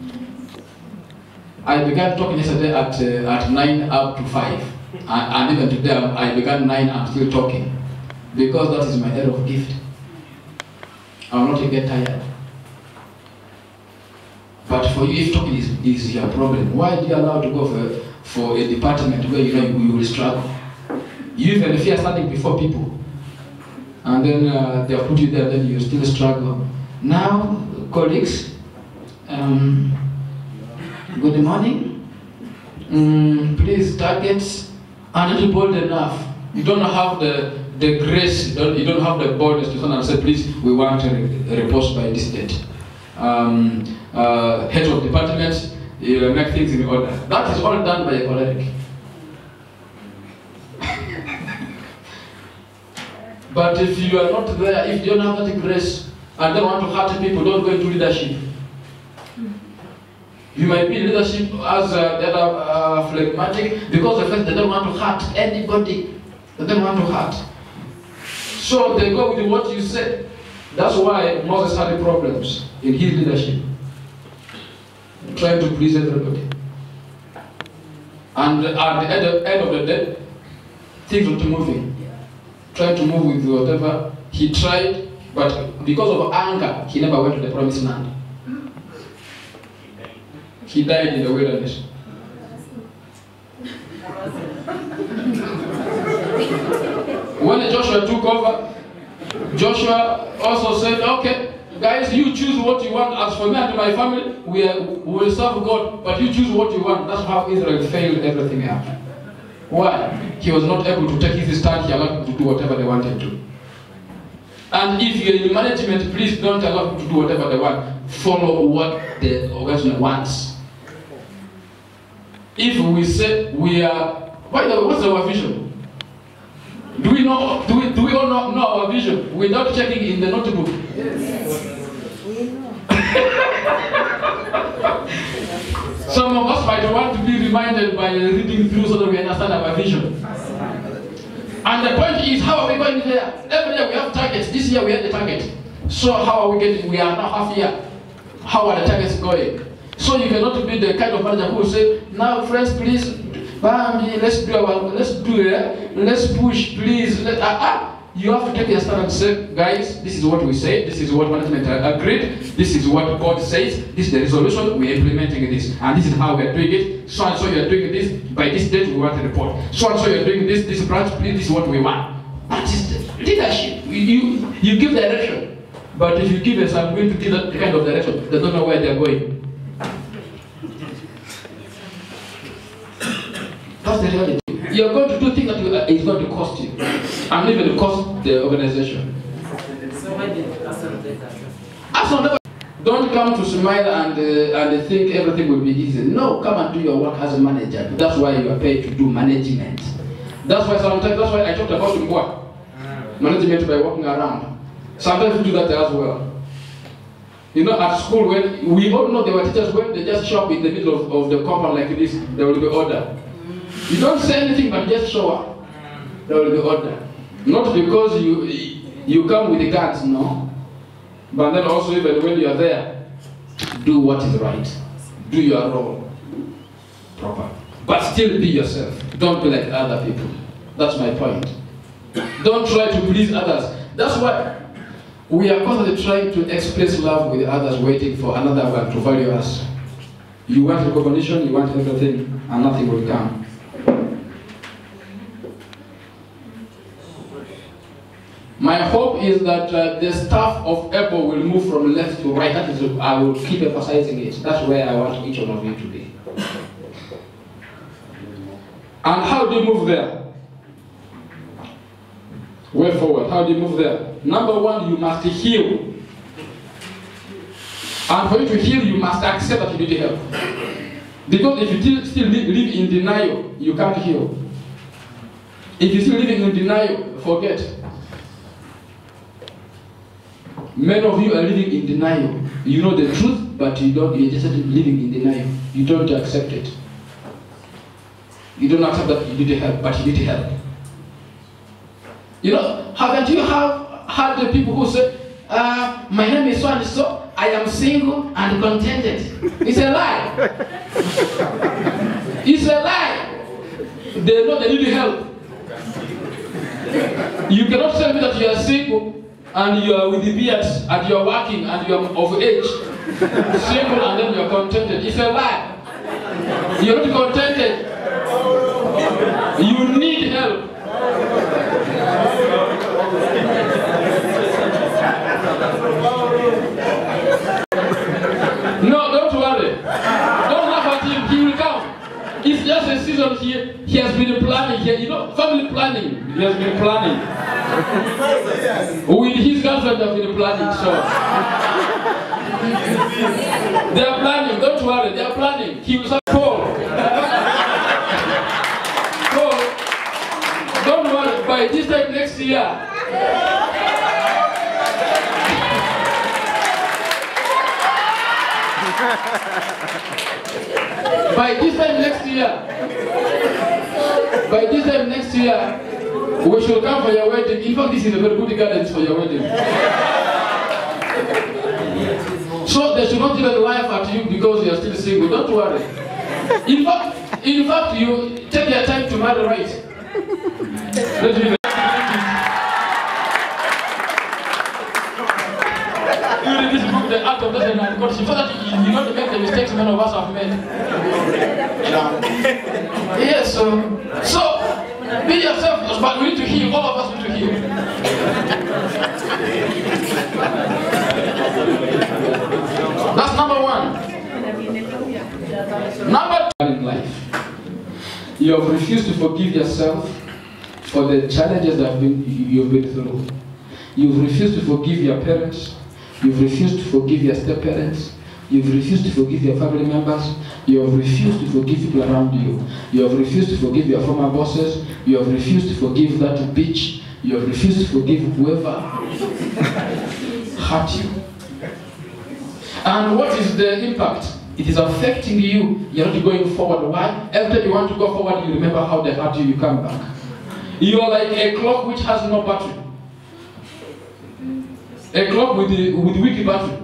I began talking yesterday at 9 up to 5. And even today, I began 9, I'm still talking. Because that is my area of gift. I will not get tired. But for you, if talking is your problem, why do you allow to go for a department where you know you will struggle? You even fear standing before people. And then they'll put you there, then you still struggle. Now, colleagues, good morning. Please, targets are not bold enough. You don't have the grace, you don't have the boldness to stand and say, please, we want a report by this date. Head of department, you make things in order. That is all done by a choleric. But if you are not there, if you don't have that grace, and don't want to hurt people, don't go into leadership. You might be in leadership as they are phlegmatic because of the fact they don't want to hurt anybody. They don't want to hurt. So they go with what you say. That's why Moses had problems in his leadership. Trying to please everybody. And at the end of the day, things were moving. Trying to move with whatever he tried, but because of anger, he never went to the promised land. He died in the wilderness. When Joshua took over, Joshua also said, okay, guys, you choose what you want. As for me and my family, we will serve God, but you choose what you want. That's how Israel failed everything else. Why? He was not able to take his stand. He allowed them to do whatever they wanted to. And if you're in management, please don't allow them to do whatever they want. Follow what the organization wants. If we say we are, by the way, what's our vision? Do we all know our vision without checking in the notebook? Yes. Some of us might want to be reminded by reading through so that we understand our vision. And the point is, how are we going there? Every year we have targets. This year we have the target. So how are we getting? We are now half year. How are the targets going? So you cannot be the kind of manager who will say, now friends, please, let's push, please. You have to take your stand and say, guys, this is what we say, this is what management agreed, this is what God says, this is the resolution, we're implementing this, and this is how we're doing it. So and so you're doing this, by this date we want a report. So and so you're doing this branch, please, this is what we want. That is the leadership. You give direction. But if you give us, I'm going to give that kind of direction, they don't know where they're going. That's the reality. You're going to do things that is going to cost you, and even cost the organization. So why did Aston take that? Don't come to smile and think everything will be easy. No, come and do your work as a manager. That's why you are paid to do management. That's why sometimes, that's why I talked about management by walking around. Sometimes we do that as well. You know, at school, when we all know there were teachers, when they just show up in the middle of the compound like this, there will be order. You don't say anything, but just show up. There will be order. Not because you come with the guns, no. But then also, even when you are there, do what is right. Do your role proper. But still be yourself. Don't be like other people. That's my point. Don't try to please others. That's why we are constantly trying to express love with others, waiting for another one to value us. You want recognition, you want everything, and nothing will come. My hope is that the staff of Apple will move from left to right. That is, I will keep emphasizing it. That's where I want each one of you to be. And how do you move there? Way forward. How do you move there? Number one, you must heal. And for you to heal, you must accept that you need help. Because if you still live in denial, you can't heal. If you're still living in denial, forget. Many of you are living in denial. You know the truth, but you're just living in denial. You don't accept it. You don't accept that you need help, but you need help. You know, haven't you heard the people who say, my name is so and so, I am single and contented? It's a lie. It's a lie. They know they need help. You cannot tell me that you are single and you are with the beards and you are working and you are of age, single and then you are contented. It's a lie. You are not contented. You need help. No, don't worry. Don't laugh at him. He will come. It's just a season here. He has been planning here. You know, family planning. He has been planning. With his girlfriend, have been planning. So they are planning. Don't worry. They are planning. He will say, Paul. Paul. Don't worry. By this time next year. By this time next year, we shall come for your wedding. In fact, this is a very good guidance for your wedding. So they should not even laugh at you because you are still single. Don't worry. In fact, you take your time to marry right. You read this book, The Art of Dating and Courtship, so that you don't make the mistakes many of us have made. Yes, so be yourself, but we need to heal. All of us need to heal. That's number one. Number two in life, you have refused to forgive yourself for the challenges that you've been through. You've refused to forgive your parents. You've refused to forgive your step-parents. You've refused to forgive your family members. You have refused to forgive people around you. You have refused to forgive your former bosses. You have refused to forgive that bitch. You have refused to forgive whoever hurt you. And what is the impact? It is affecting you. You're not going forward. Why? Every time you want to go forward, you remember how they hurt you, you come back. You are like a clock which has no battery. A clock with weak battery.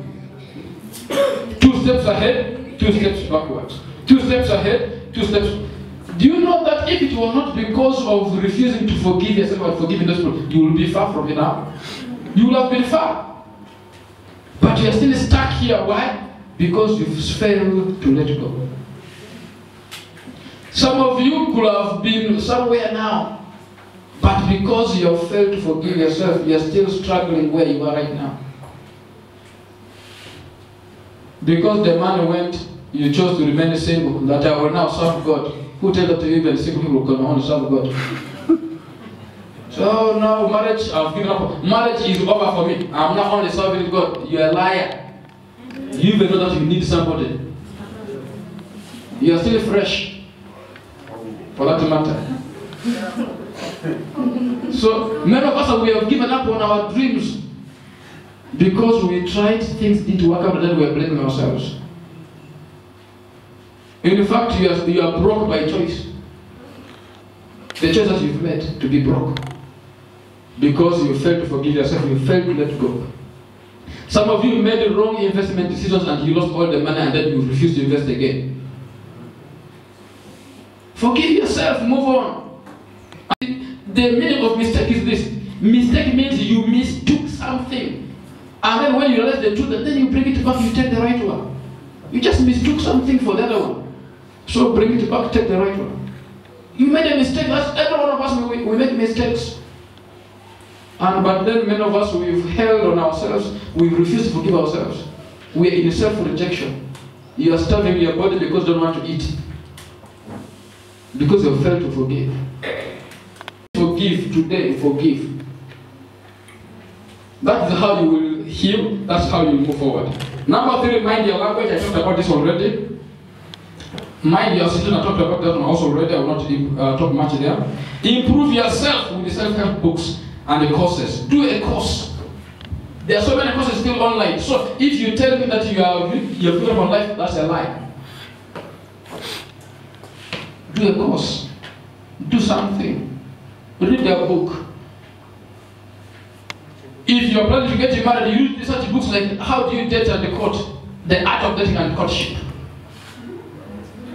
2 steps ahead, 2 steps backwards. 2 steps ahead, 2 steps. Do you know that if it was not because of refusing to forgive yourself and forgiving those people, you will be far from it now? You will have been far. But you are still stuck here. Why? Because you've failed to let go. Some of you could have been somewhere now. But because you have failed to forgive yourself, you are still struggling where you are right now. Because the man went, you chose to remain single, that I will now serve God. Who tell that to you even single people can only serve God? So now marriage, I've given up. Marriage is over for me. I'm not only serving God. You're a liar. You even know that you need somebody. You are still fresh. For that matter. So many of us, we have given up on our dreams because we tried, things didn't work out, and then we are blaming ourselves. In fact, you are broke by choice. The choice that you've made to be broke. Because you failed to forgive yourself, you failed to let go. Some of you made the wrong investment decisions and you lost all the money and then you refused to invest again. Forgive yourself, move on. The meaning of mistake is this. Mistake means you mistook something. And then when you realize the truth, then you bring it back, you take the right one. You just mistook something for the other one. So bring it back, take the right one. You made a mistake. Every one of us, we make mistakes. But then many of us, we've held on ourselves. We've refused to forgive ourselves. We're in self-rejection. You are starving your body because you don't want to eat. Because you have failed to forgive. Forgive today, forgive. That's how you will heal, that's how you will move forward. Number 3, mind your language. I talked about this already. Mind your situation, I talked about that one also already, I will not talk much there. Improve yourself with the self-help books and the courses. Do a course. There are so many courses still online. So if you tell me that you're good on life, that's a lie. Do a course. Do something. Read a book. If you're planning to get married, you read such books like How Do You Date at the Court? The Art of Dating and Courtship.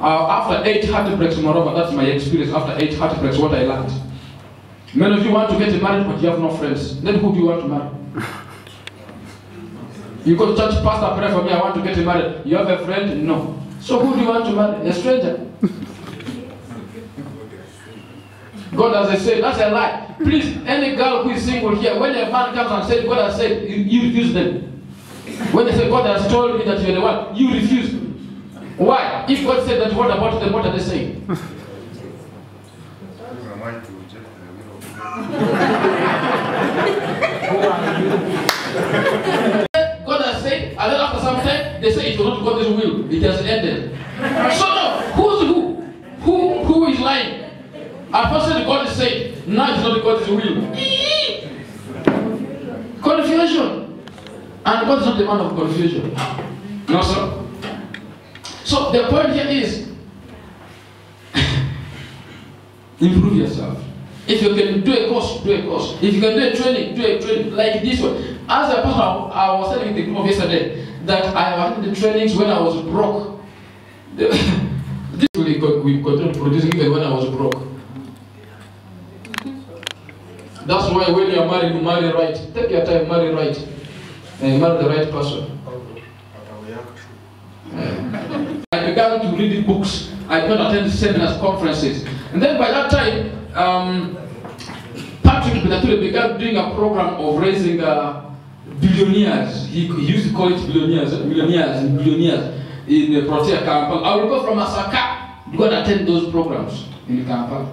After 8 heartbreaks, moreover, that's my experience. After 8 heartbreaks, what I learned. Many of you want to get married, but you have no friends. Then who do you want to marry? You go to church, pastor, pray for me, I want to get married. You have a friend? No. So who do you want to marry? A stranger. God, as I said, that's a lie. Please, any girl who is single here, when a man comes and says, God has said, you refuse them. When they say, God has told me that you're the one, you refuse. Why? If God said that, what about them? What are they saying? God has said, and then after some time, they say it was not God's will. It has ended. So no, who's who? Who is lying? At first said God is saying, now it's not God's will. Confusion. And God is not the man of confusion. No, sir. So the point here is, improve yourself. If you can do a course, do a course. If you can do a training, do a training like this one. As a person, I was telling the group yesterday that I had the trainings when I was broke. This we continued producing even when I was broke. That's why when you are married, you marry right. Take your time, marry right. And marry the right person. I began to read the books. I began to attend seminars, conferences. And then by that time, Patrick began doing a program of raising billionaires. He used to call it billionaires in Protea Kampala. I will go from Sacco to go and attend those programs in Kampala.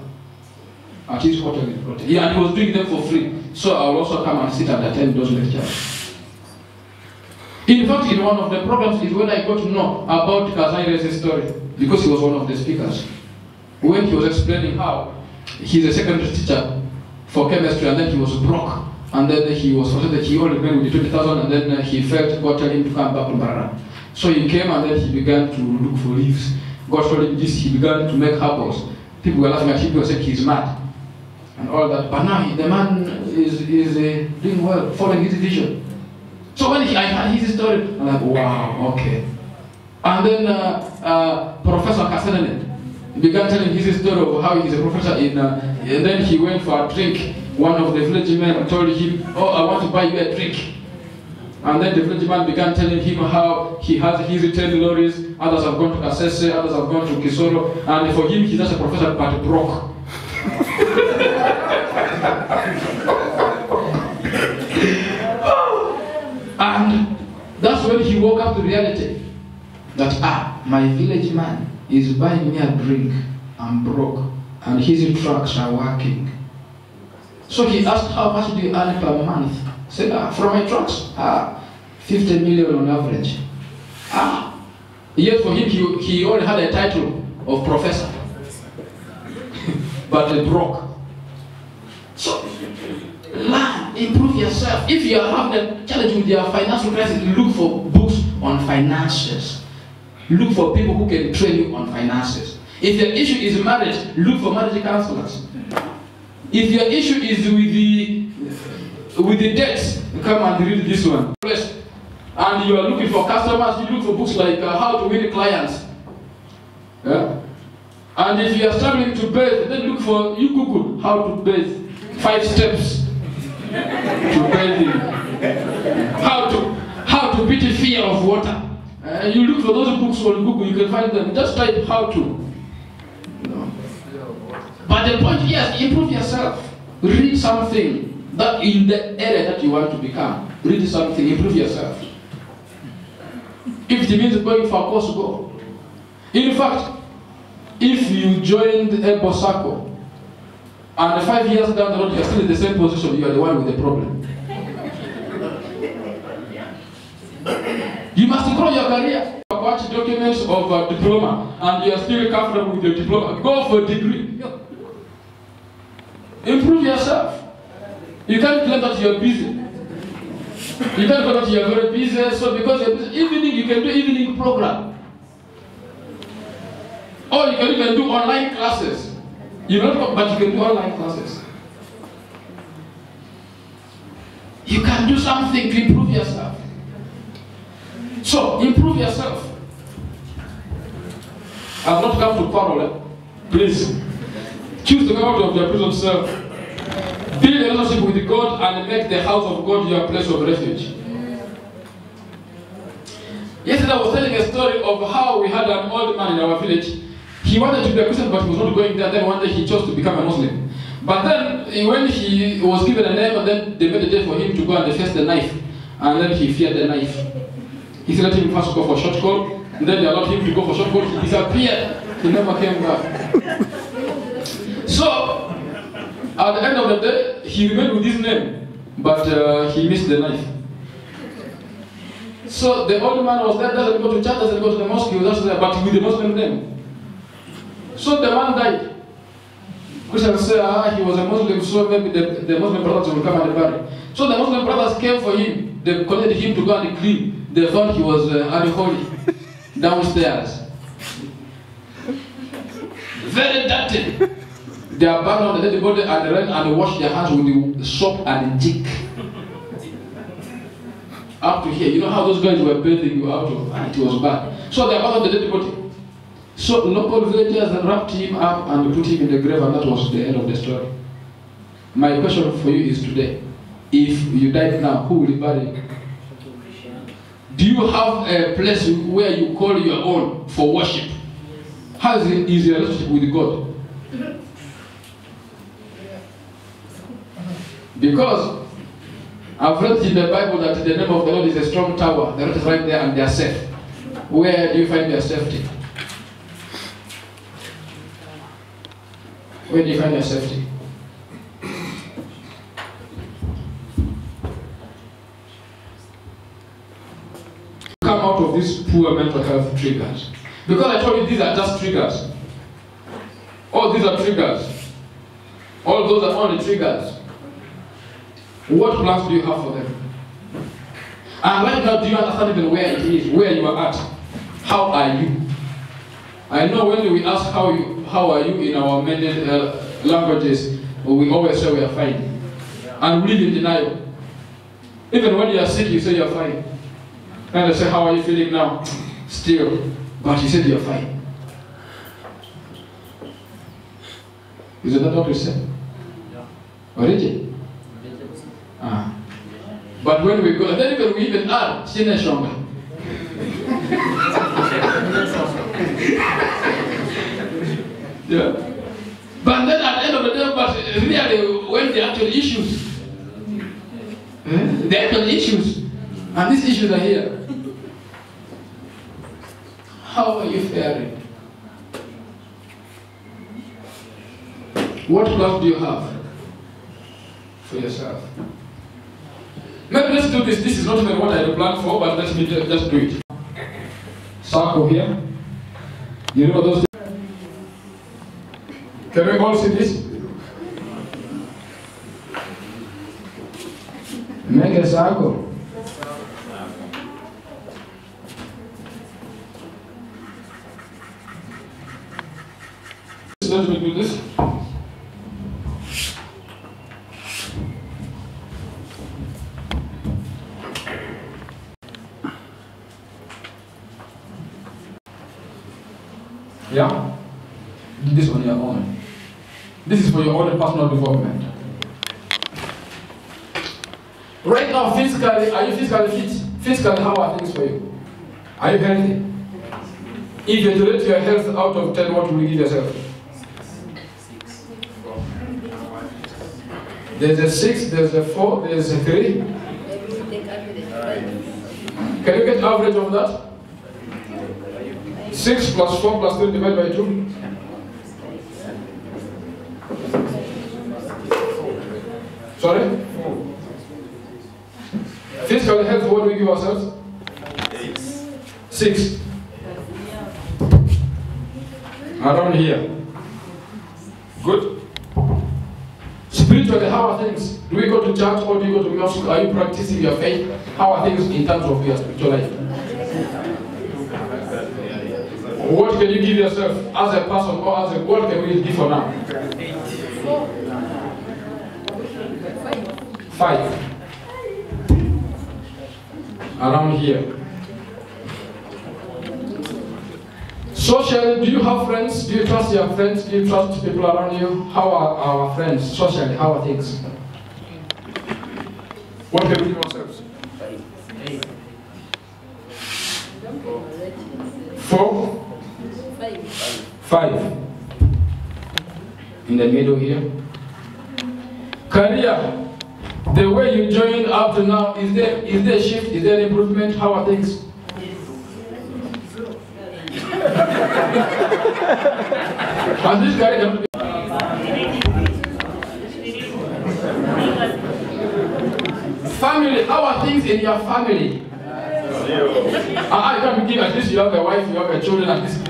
At his hotel in Protea. Yeah, and he was doing them for free. So I will also come and sit and attend those lectures. In fact, in one of the programs is when I got to know about Kazaire's story, because he was one of the speakers. When he was explaining how he's a secondary teacher for chemistry, and then he was broke, and then he was told that he only made with 20,000, and then he felt God telling him to come back to Mbarara. So he came and then he began to look for leaves. God told him this, he began to make herbals. People were laughing at him, people were saying he's mad, and all that. But now the man is doing well, following his vision. So when I heard his story, I'm like, wow, okay. And then Professor Kasenene began telling his story of how he's a professor in, and then he went for a drink. One of the village men told him, oh, I want to buy you a drink. And then the village man began telling him how he has his 10 lorries, others have gone to Kasese, others have gone to Kisoro, and for him, he's just a professor but broke. And that's when he woke up to reality that, my village man is buying me a drink, I'm broke, and his trucks are working. So he asked, how much do you earn per month? He said, from my trucks, 50 million on average. Yet for him, he only had a title of professor, but broke. So, learn, improve yourself. If you are having a challenge with your financial crisis, look for books on finances. Look for people who can train you on finances. If your issue is marriage, look for marriage counselors. If your issue is with the debts, come and read this one. And you are looking for customers, you look for books like How to Win Clients. Yeah? And if you are struggling to bathe, then look for, you Google how to bathe. 5 steps to bathing. How to beat the fear of water. You look for those books on Google, you can find them. Just type how to. No. But the point here is improve yourself. Read something that in the area that you want to become. Read something, improve yourself. If it means going for a course, go. In fact, if you joined a Sacco, and 5 years down the road, you're still in the same position, you are the one with the problem. You must grow your career. much documents of a diploma and you are still comfortable with your diploma, go for a degree. Improve yourself. You can't claim that you are busy. You can't claim that you are very busy, so because you're busy, evening, you can do evening program. Or you can even do online classes. You don't, but you can do online classes. You can do something to improve yourself. So, improve yourself. I've not come to quarrel. Please, choose to come out of your prison self. Build a relationship with God and make the house of God your place of refuge. Yesterday I was telling a story of how we had an old man in our village. He wanted to be a Christian, but he was not going there. Then one day he chose to become a Muslim. But then, when he was given a name, and then they made a day for him to go and face the knife. And then he feared the knife. He said, let him first go for short call. And then they allowed him to go for short call. He disappeared. He never came back. So, at the end of the day, he remained with his name. But he missed the knife. So the old man was there, doesn't go to church, doesn't go to the mosque, he was also there, but with the Muslim name. So the man died. Christians say, he was a Muslim, so maybe the Muslim brothers will come and bury. So the Muslim brothers came for him. They connected him to go and clean. They thought he was unholy downstairs. Very dirty. They abandoned the dead body and ran and washed their hands with the soap and jig. Up to here. You know how those guys were bathing you out of? And it was bad. So they abandoned the dead body. So local villagers wrapped him up and put him in the grave, and that was the end of the story. My question for you is today, if you died now, who will bury you? Do you have a place where you call your own for worship? How is your relationship with God? Because I've read in the Bible that the name of the Lord is a strong tower. The Lord is right there and they are safe. Where do you find your safety? Where do you find your safety? Come out of these poor mental health triggers. Because I told you these are just triggers. All these are triggers. All those are only triggers. What plans do you have for them? And right now, do you understand even where it is, where you are at? How are you? I know when we ask how are you in our many languages, we always say we are fine. And we live in denial. Even when you are sick, you say you are fine. And I say, how are you feeling now? Still. But you said you are fine. Is that what you said? Yeah. Already? But when we go, then we even add, Sina Shonga. Yeah. But then at the end of the day, but really, when the actual issues, the actual issues, and these issues are here, how are you faring? What plans do you have for yourself? Maybe let's do this. This is not even what I had planned for, but let me just do it. Sacco here. You know those? Can we all see this? Make a circle. Let me do this. Yeah? Do this on your own. This is for your own personal development. Right now, physically, are you physically fit? Physically, how are things for you? Are you healthy? If you rate your health out of 10, what will you give yourself? 6. There's a 6, there's a 4, there's a 3. Can you get average of that? 6 plus 4 plus 3 divided by 2. Sorry? 4. Physical health, what do we give ourselves? 6. Around here. Good. Spiritually, how are things? Do we go to church or do you go to mosque? Are you practicing your faith? How are things in terms of your spiritual life? What can you give yourself as a person or as a what can we give for now? 5. Around here. Socially, do you have friends? Do you trust your friends? Do you trust people around you? How are our friends socially? How are things? What can we give ourselves? 4? 5. In the middle here. Career. The way you joined up to now, is there a shift? Is there an improvement? How are things? And this guy family, how are things in your family? I can't give at least you have a wife, you have a children, at least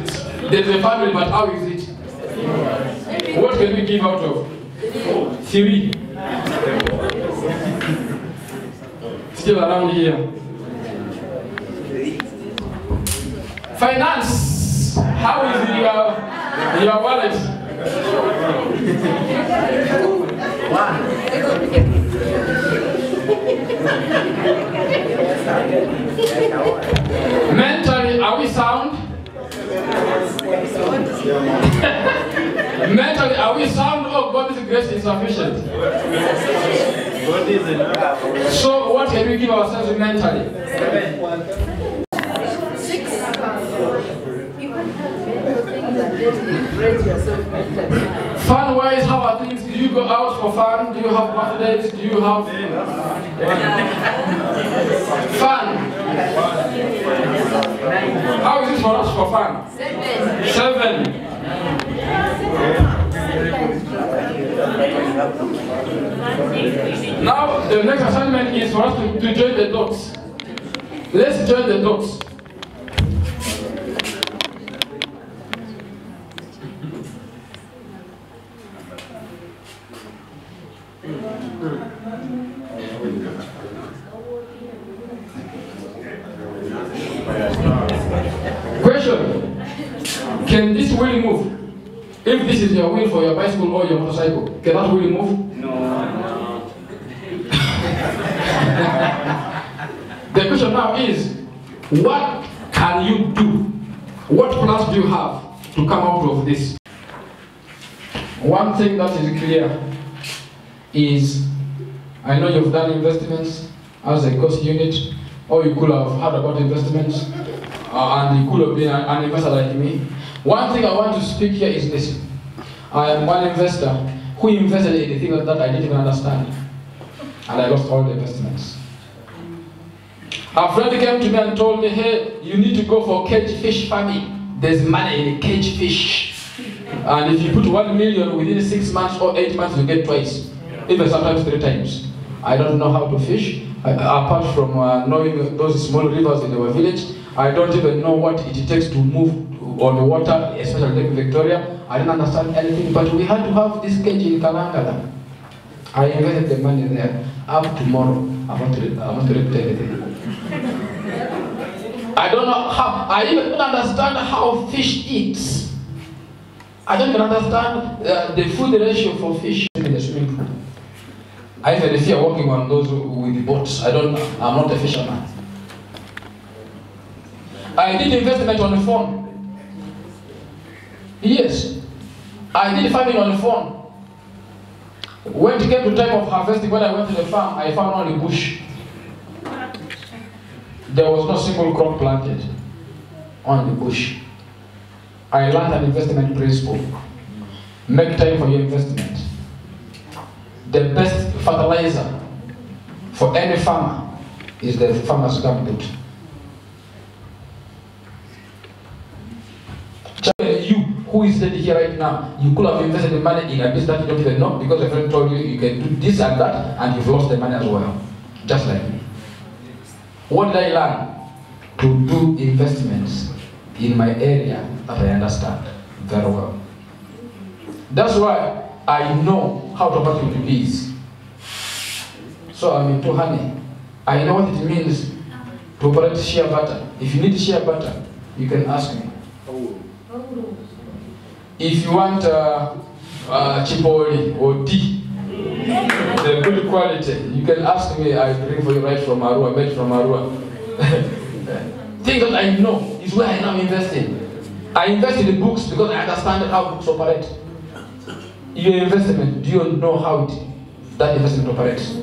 there's a family, but how is it? What can we give out of? 3. Still around here. Finance. How is your wallet? 1. Mentally, are we sound? Mentally, are we sound? Oh, God's grace is sufficient. So, what can we give ourselves mentally? 6. Fun-wise, how are things? Do you go out for fun? Do you have birthdays? Do you have fun? How is it for us for fun? 7. Now, the next assignment is for us to join the dots. Let's join the dots. Question. Can this wheel move? If this is your wheel for your bicycle or your motorcycle, can that wheel move? No. The question now is, what can you do? What plans do you have to come out of this? One thing that is clear is, I know you've done investments as a cost unit, or you could have heard about investments, and you could have been an investor like me. One thing I want to speak here is this. I am one investor who invested in things that I didn't even understand, and I lost all the investments. A friend came to me and told me, hey, you need to go for cage fish farming. There's money in cage fish. And if you put 1 million within 6 months or 8 months, you get twice. Even sometimes 3 times. I don't know how to fish. Apart from knowing those small rivers in our village, I don't even know what it takes to move on the water, especially Lake Victoria. I didn't understand anything, but we had to have this cage in Kalangala. I invested the money there. Up tomorrow, I want to read everything. I don't know how, I even don't understand how fish eats. I don't even understand the food ratio for fish in the swimming pool. I even fear walking on those with the boats. I'm not a fisherman. I did investment on the phone. Yes. I did farming on the phone. When it came to time of harvesting, when I went to the farm, I found only bush. There was no single crop planted on the bush. I learned an investment principle. Make time for your investment. The best fertilizer for any farmer is the farmer's gumboot. You, who is sitting here right now, you could have invested the money in a business that you don't even know because a friend told you you can do this and that, and you've lost the money as well. Just like me. What did I learn? To do investments in my area that I understand. very well. That's why I know how to operate with bees. So I'm into honey. I know what it means to operate shea butter. If you need shea butter, you can ask me. If you want chipoli or tea, the good quality, you can ask me. I bring for you right from Arua, made from Arua. Things that I know is where I now invest in. I invest in the books because I understand how books operate. Your investment, do you know how that investment operates?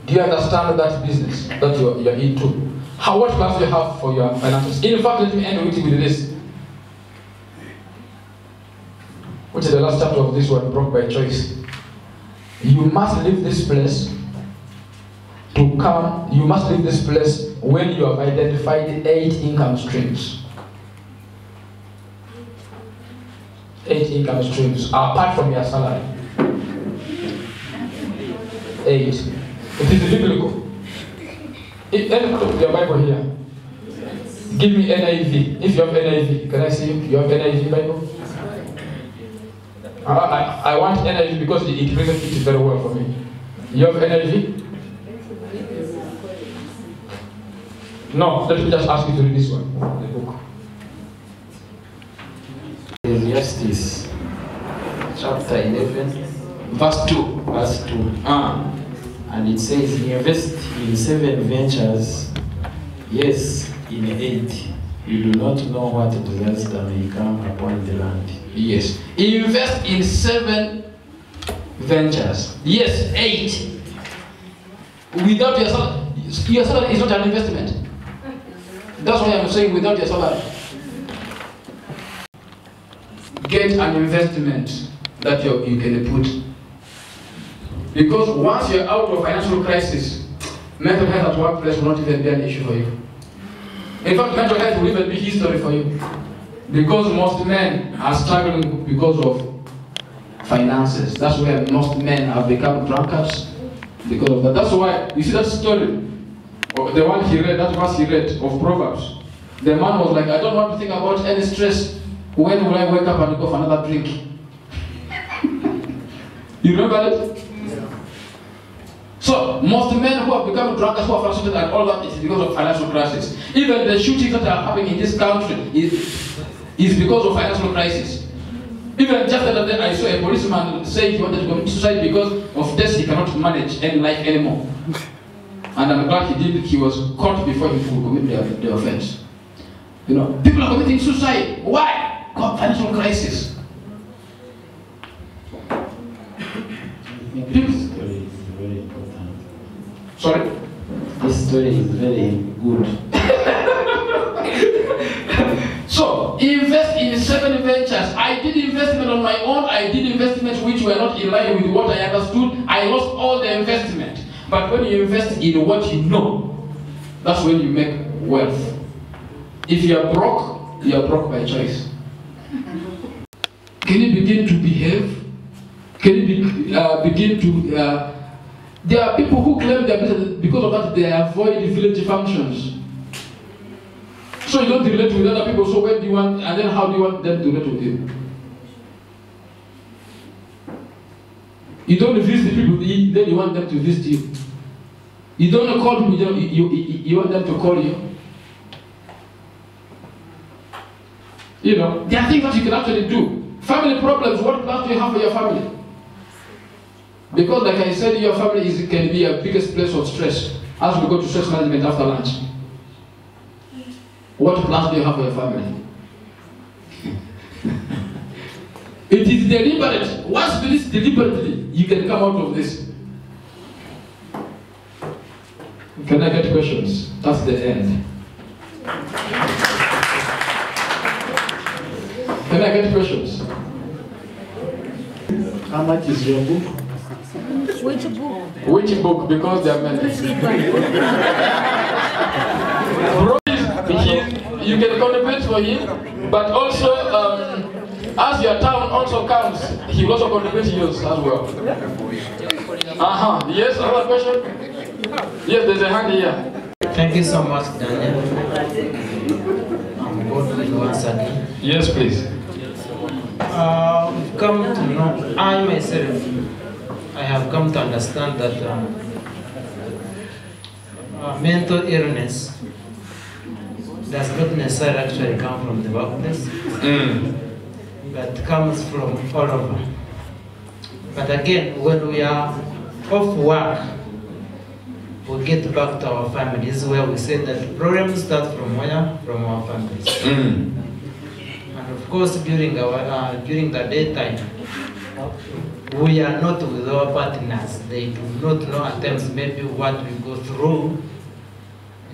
Do you understand that business that you're into? What plans do you have for your finances? In fact, let me end with this, which is the last chapter of this one, Broke by Choice. You must leave this place to come. You must leave this place when you have identified 8 income streams. 8 income streams apart from your salary. 8. It is biblical. Put your Bible here. Give me NIV. If you have NIV, can I see you? You have NIV Bible? I want NIV because it presents it very well for me. You have NIV? No, let me just ask you to read this one, the book. Justice, chapter 11, Verse 2. verse 2. And it says, invest in 7 ventures, yes, in 8. You do not know what disaster may come upon the land. Yes. Invest in 7 ventures. Yes, 8. Without your salary is not an investment. That's why I'm saying without your salary. Get an investment that you can put. Because once you're out of financial crisis, mental health at workplace will not even be an issue for you. In fact, mental health will even be history for you. Because most men are struggling because of finances. That's where most men have become drunkards because of that. That's why, you see that story, the one he read, that verse he read of Proverbs. The man was like, I don't want to think about any stress. When will I wake up and go for another drink? You remember it? So, most men who have become drunkards, who are frustrated and all that is because of financial crisis. Even the shootings that are happening in this country is because of financial crisis. Even just the other day, I saw a policeman say he wanted to commit suicide because of this, he cannot manage any life anymore. And I'm glad he did. He was caught before he could commit the offense. You know, people are committing suicide. Why? Financial crisis. This story is very important. Sorry? This story is very good. So, invest in 7 ventures. I did investment on my own. I did investments which were not in line with what I understood. I lost all the investment. But when you invest in what you know, that's when you make wealth. If you are broke by choice. Can you begin to behave? Can you begin to... there are people who claim their business because of that they avoid village functions. So you don't relate with other people, so when do you want, and then how do you want them to relate with you? You don't visit people, then you want them to visit you. You don't call people, you want them to call you. You know, there are things that you can actually do. Family problems, what plans do you have for your family? Because like I said, your family can be your biggest place of stress as we go to stress management after lunch. What plans do you have for your family? It is deliberate. Once you do this deliberately, you can come out of this. Can I get questions? That's the end. Can I get questions? How much is your book? Which book? Which book? Because there are many. You can contribute for him, but also as your town also counts, he will also contribute to yours as well. Yes, another question? Yes, there's a hand here. Thank you so much, Daniel. God you once again. Yes, please. We've come to know, I myself, I have come to understand that mental illness does not necessarily actually come from the workplace, but comes from all over. But again, when we are off work, we get back to our families where we say that problems start from where? From our families. And of course, during the daytime, we are not with our partners. They do not know at times maybe what we go through.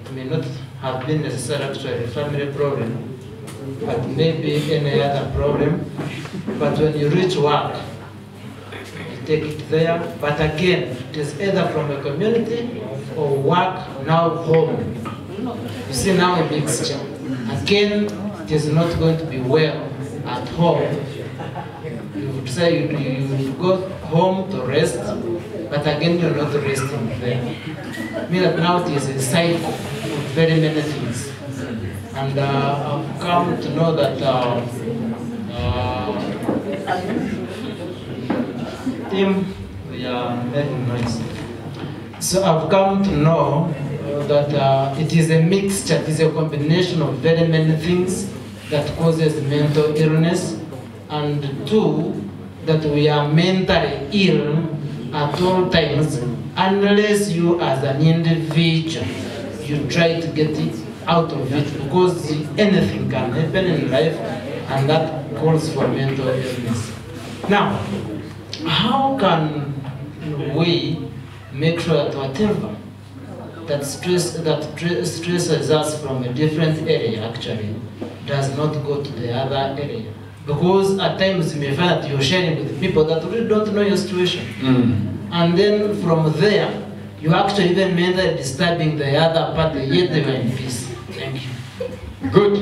It may not have been necessarily actually a family problem, but maybe any other problem. But when you reach work, you take it there. But again, it is either from a community or work, now home. You see now a mixture. Again, it is not going to be well at home. You would say you go home to rest, but again you're not resting there. I mean that now it is a cycle of very many things. And I've come to know that we are making noise. So I've come to know that it is a mixture, it is a combination of very many things that causes mental illness, and two, that we are mentally ill at all times unless you as an individual, you try to get it out of it, because anything can happen in life and that calls for mental illness. Now, how can we make sure that whatever that stresses us from a different area actually does not go to the other area? Because at times you may find that you're sharing with people that really don't know your situation. And then from there, you actually even mentally disturbing the other party, yet they were in peace. Thank you. Good.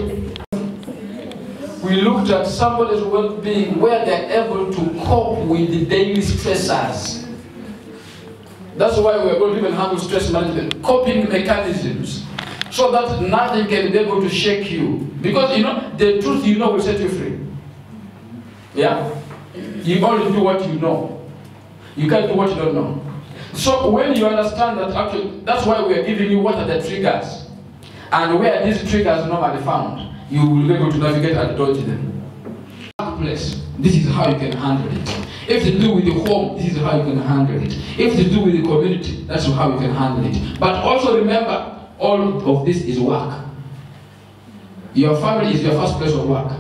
We looked at somebody's well-being where they're able to cope with the daily stressors. That's why we're going to even handle stress management, coping mechanisms, so that nothing can be able to shake you. Because you know, the truth you know will set you free. Yeah? You only do what you know. You can't do what you don't know. So when you understand that, actually, that's why we are giving you what are the triggers. And where these triggers are normally found, you will be able to navigate and dodge them. Workplace, this is how you can handle it. If to do with the home, this is how you can handle it. If to do with the community, that's how you can handle it. But also remember, all of this is work. Your family is your first place of work.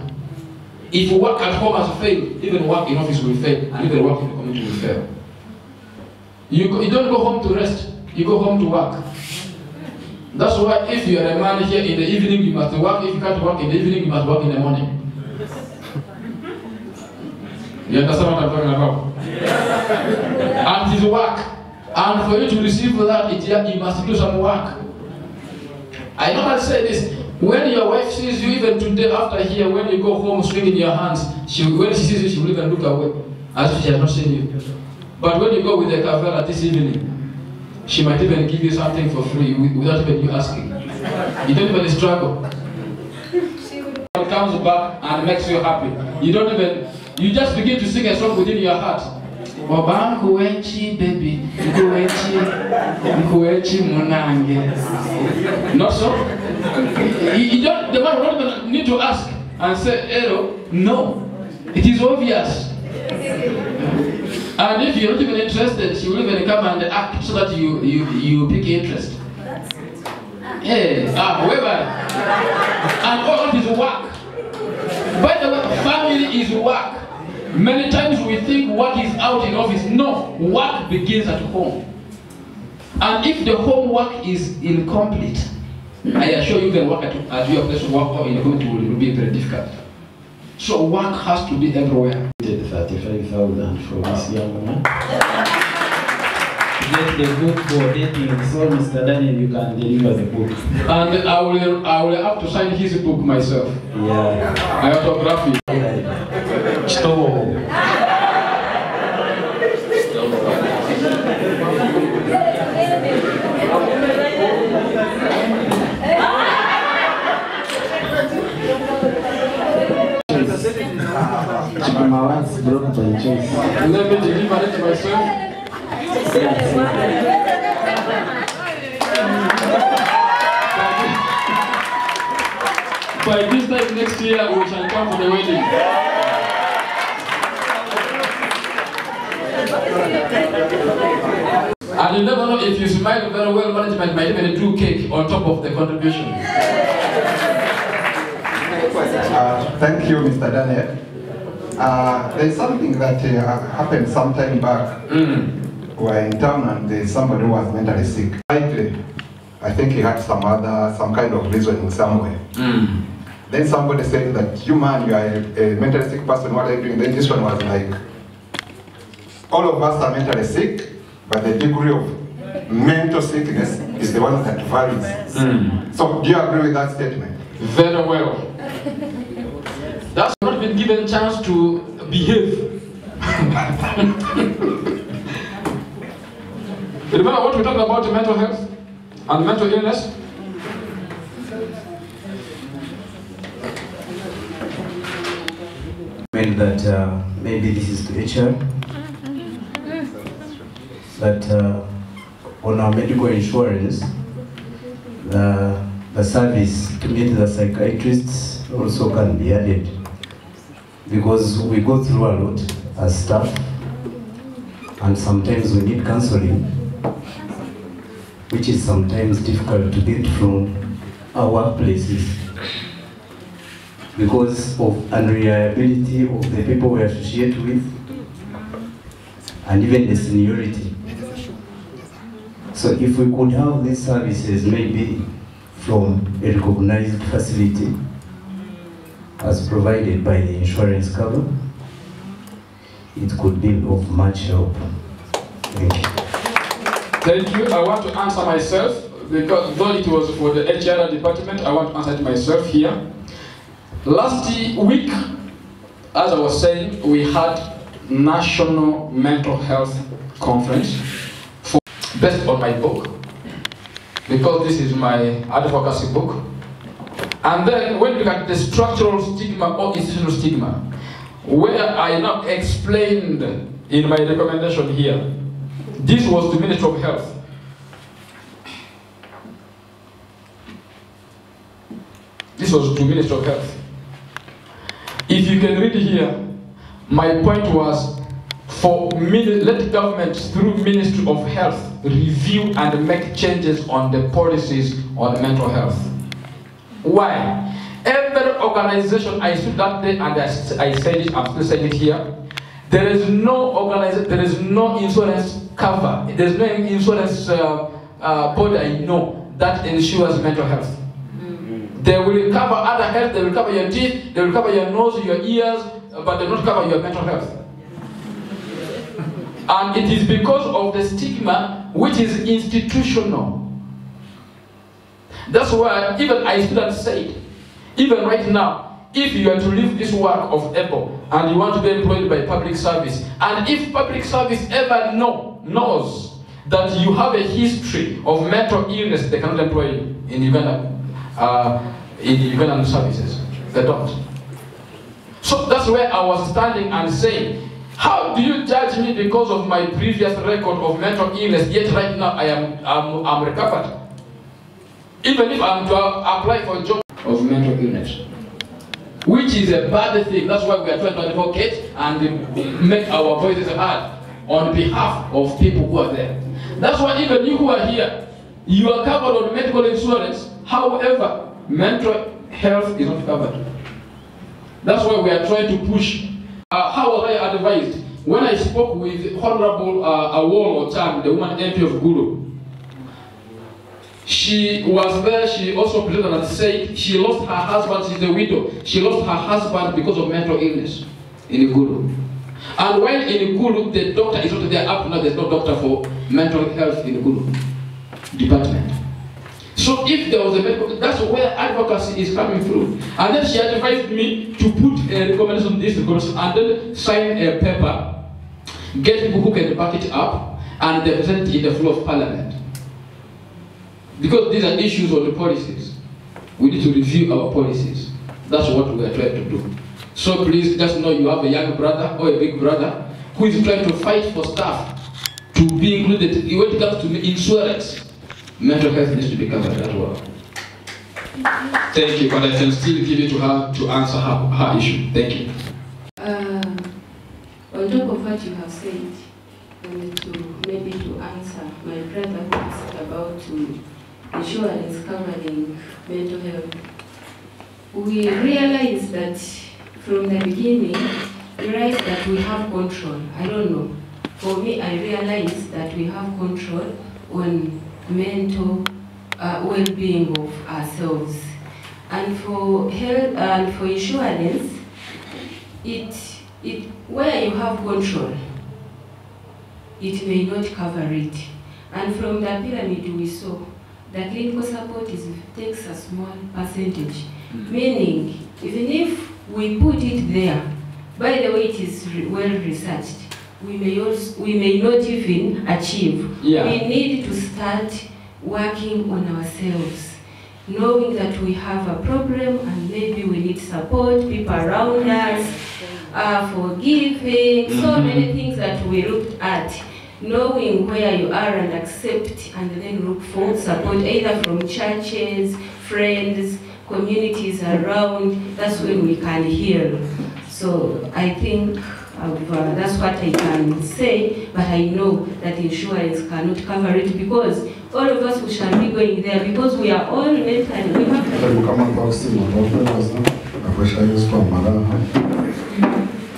If work at home has failed, even work in office will fail, and even work in the community will fail. You don't go home to rest, you go home to work. That's why if you are a man here in the evening, you must work. If you can't work in the evening, you must work in the morning. You understand what I'm talking about? And it is work. And for you to receive that, you must do some work. I normally say this, when your wife sees you, even today after here, when you go home swinging your hands, when she sees you, she will even look away, as if she has not seen you. But when you go with the kavera this evening, she might even give you something for free without even you asking. You don't even struggle. It comes back and makes you happy. You just begin to sing a song within your heart. Baby, not so? The man will not need to ask and say, hello. No. It is obvious. And if you're not even interested, she will even come and act so that you pick interest. However, and all is work. By the way, family is work. Many times we think work is out in office. No, work begins at home. And if the homework is incomplete, I assure you can work at your place of work or in the community will be very difficult. So work has to be everywhere. 35,000 for this young man. Get the book for dating, so Mr. Daniel, you can deliver the book. And I will have to sign his book myself. Yeah. I autograph it. not by choice. Let me deliver it myself. By this time next year, we shall come for the wedding. And you never know, if you smile very well, management might even do cake on top of the contribution. Thank you, Mr. Daniel. There's something that happened some time back. We're in town and there's somebody who was mentally sick. I think he had some kind of reason somewhere. Then somebody said that, you man, you are a mentally sick person, what are you doing? Then this one was like, all of us are mentally sick, but the degree of mental sickness is the one that varies. So do you agree with that statement? Very well. That's not been given chance to behave. Remember what we talked about, mental health and mental illness? That maybe this is to HR, that on our medical insurance, the service to meet the psychiatrists also can be added, because we go through a lot as staff, and sometimes we need counseling, which is sometimes difficult to get from our workplaces because of unreliability of the people we associate with, and even the seniority. So if we could have these services maybe from a recognized facility as provided by the insurance cover, it could be of much help. Thank you. Thank you. I want to answer myself, because though it was for the HR department, I want to answer it myself here. Last week, as I was saying, we had National Mental Health Conference based on my book, because this is my advocacy book. And then when you look at the structural stigma or institutional stigma, where I now explained in my recommendation here, this was the Ministry of Health. This was to Ministry of Health. If you can read here, my point was let government through Ministry of Health review and make changes on the policies on mental health. Why? Every organization, I stood that day and I said it, I'm still saying it here, there is no organization, there is no insurance cover, there is no insurance body I know that ensures mental health. They will cover other health, they will cover your teeth, they will cover your nose, your ears, but they will not cover your mental health. And it is because of the stigma which is institutional. That's why even I stood and said, even right now, if you are to leave this work of EBO and you want to be employed by public service, and if public service ever knows that you have a history of mental illness, they cannot employ you in Uganda. In Ugandan services, they don't. So that's where I was standing and saying, how do you judge me because of my previous record of mental illness, yet right now I'm recovered? Even if I'm to apply for a job of mental illness, which is a bad thing. That's why we are trying to advocate and make our voices heard on behalf of people who are there. That's why even you who are here, you are covered on medical insurance. However, mental health is not covered. That's why we are trying to push. How was I advised? When I spoke with Honorable Awolo Chan, the woman MP of Gulu, she was there, she also presented and said she lost her husband, she's a widow. She lost her husband because of mental illness in Gulu. And when in Gulu, the doctor is not there up to now, there's no doctor for mental health in Gulu department. So if there was a medical, that's where advocacy is coming through. And then she advised me to put a recommendation on this recommendation and then sign a paper, get people who can back it up, and they present it in the floor of Parliament. Because these are issues on the policies. We need to review our policies. That's what we are trying to do. So please just know you have a young brother or a big brother who is trying to fight for stuff to be included. When it comes to insurance, mental health needs to be covered as well. Thank you, but I can still give it to her to answer her issue. Thank you. On top of what you have said, maybe to answer my brother who asked about insurance covering mental health. We realize that from the beginning, we realize that we have control. I don't know. For me, I realize that we have control on mental well-being of ourselves. And for health and for insurance, where you have control, it may not cover it. And from the pyramid we saw, the clinical support takes a small percentage. Meaning, even if we put it there, by the way it is well researched, we may not even achieve. Yeah. We need to start working on ourselves, knowing that we have a problem and maybe we need support, people around us, forgiving, so many things that we looked at. Knowing where you are and accept and then look for support either from churches, friends, communities around. That's when we can heal. So I think that's what I can say, but I know that insurance cannot cover it because all of us we shall be going there because we are all mentally. We have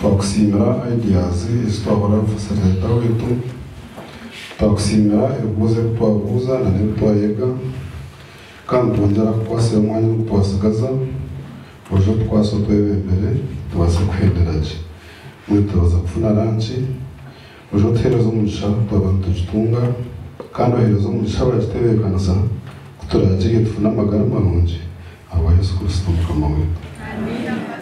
twakusimira ideas izitwahora facilitator wetu twakusimira ebibuzo ebitwabuuza na nebitwayega kandi twongera kukwasa omwanya ogutwasigaza ojo tukwasa otwebembere tubaase kuhendera gye mwetoza kufuna ranchi ojo tuhereza omugisha twaba nitugitunga kandi ohereza omugisha bagitebeekanisa kuturagire tufune amagara marungi aba Yesu Kristo mukama wetu.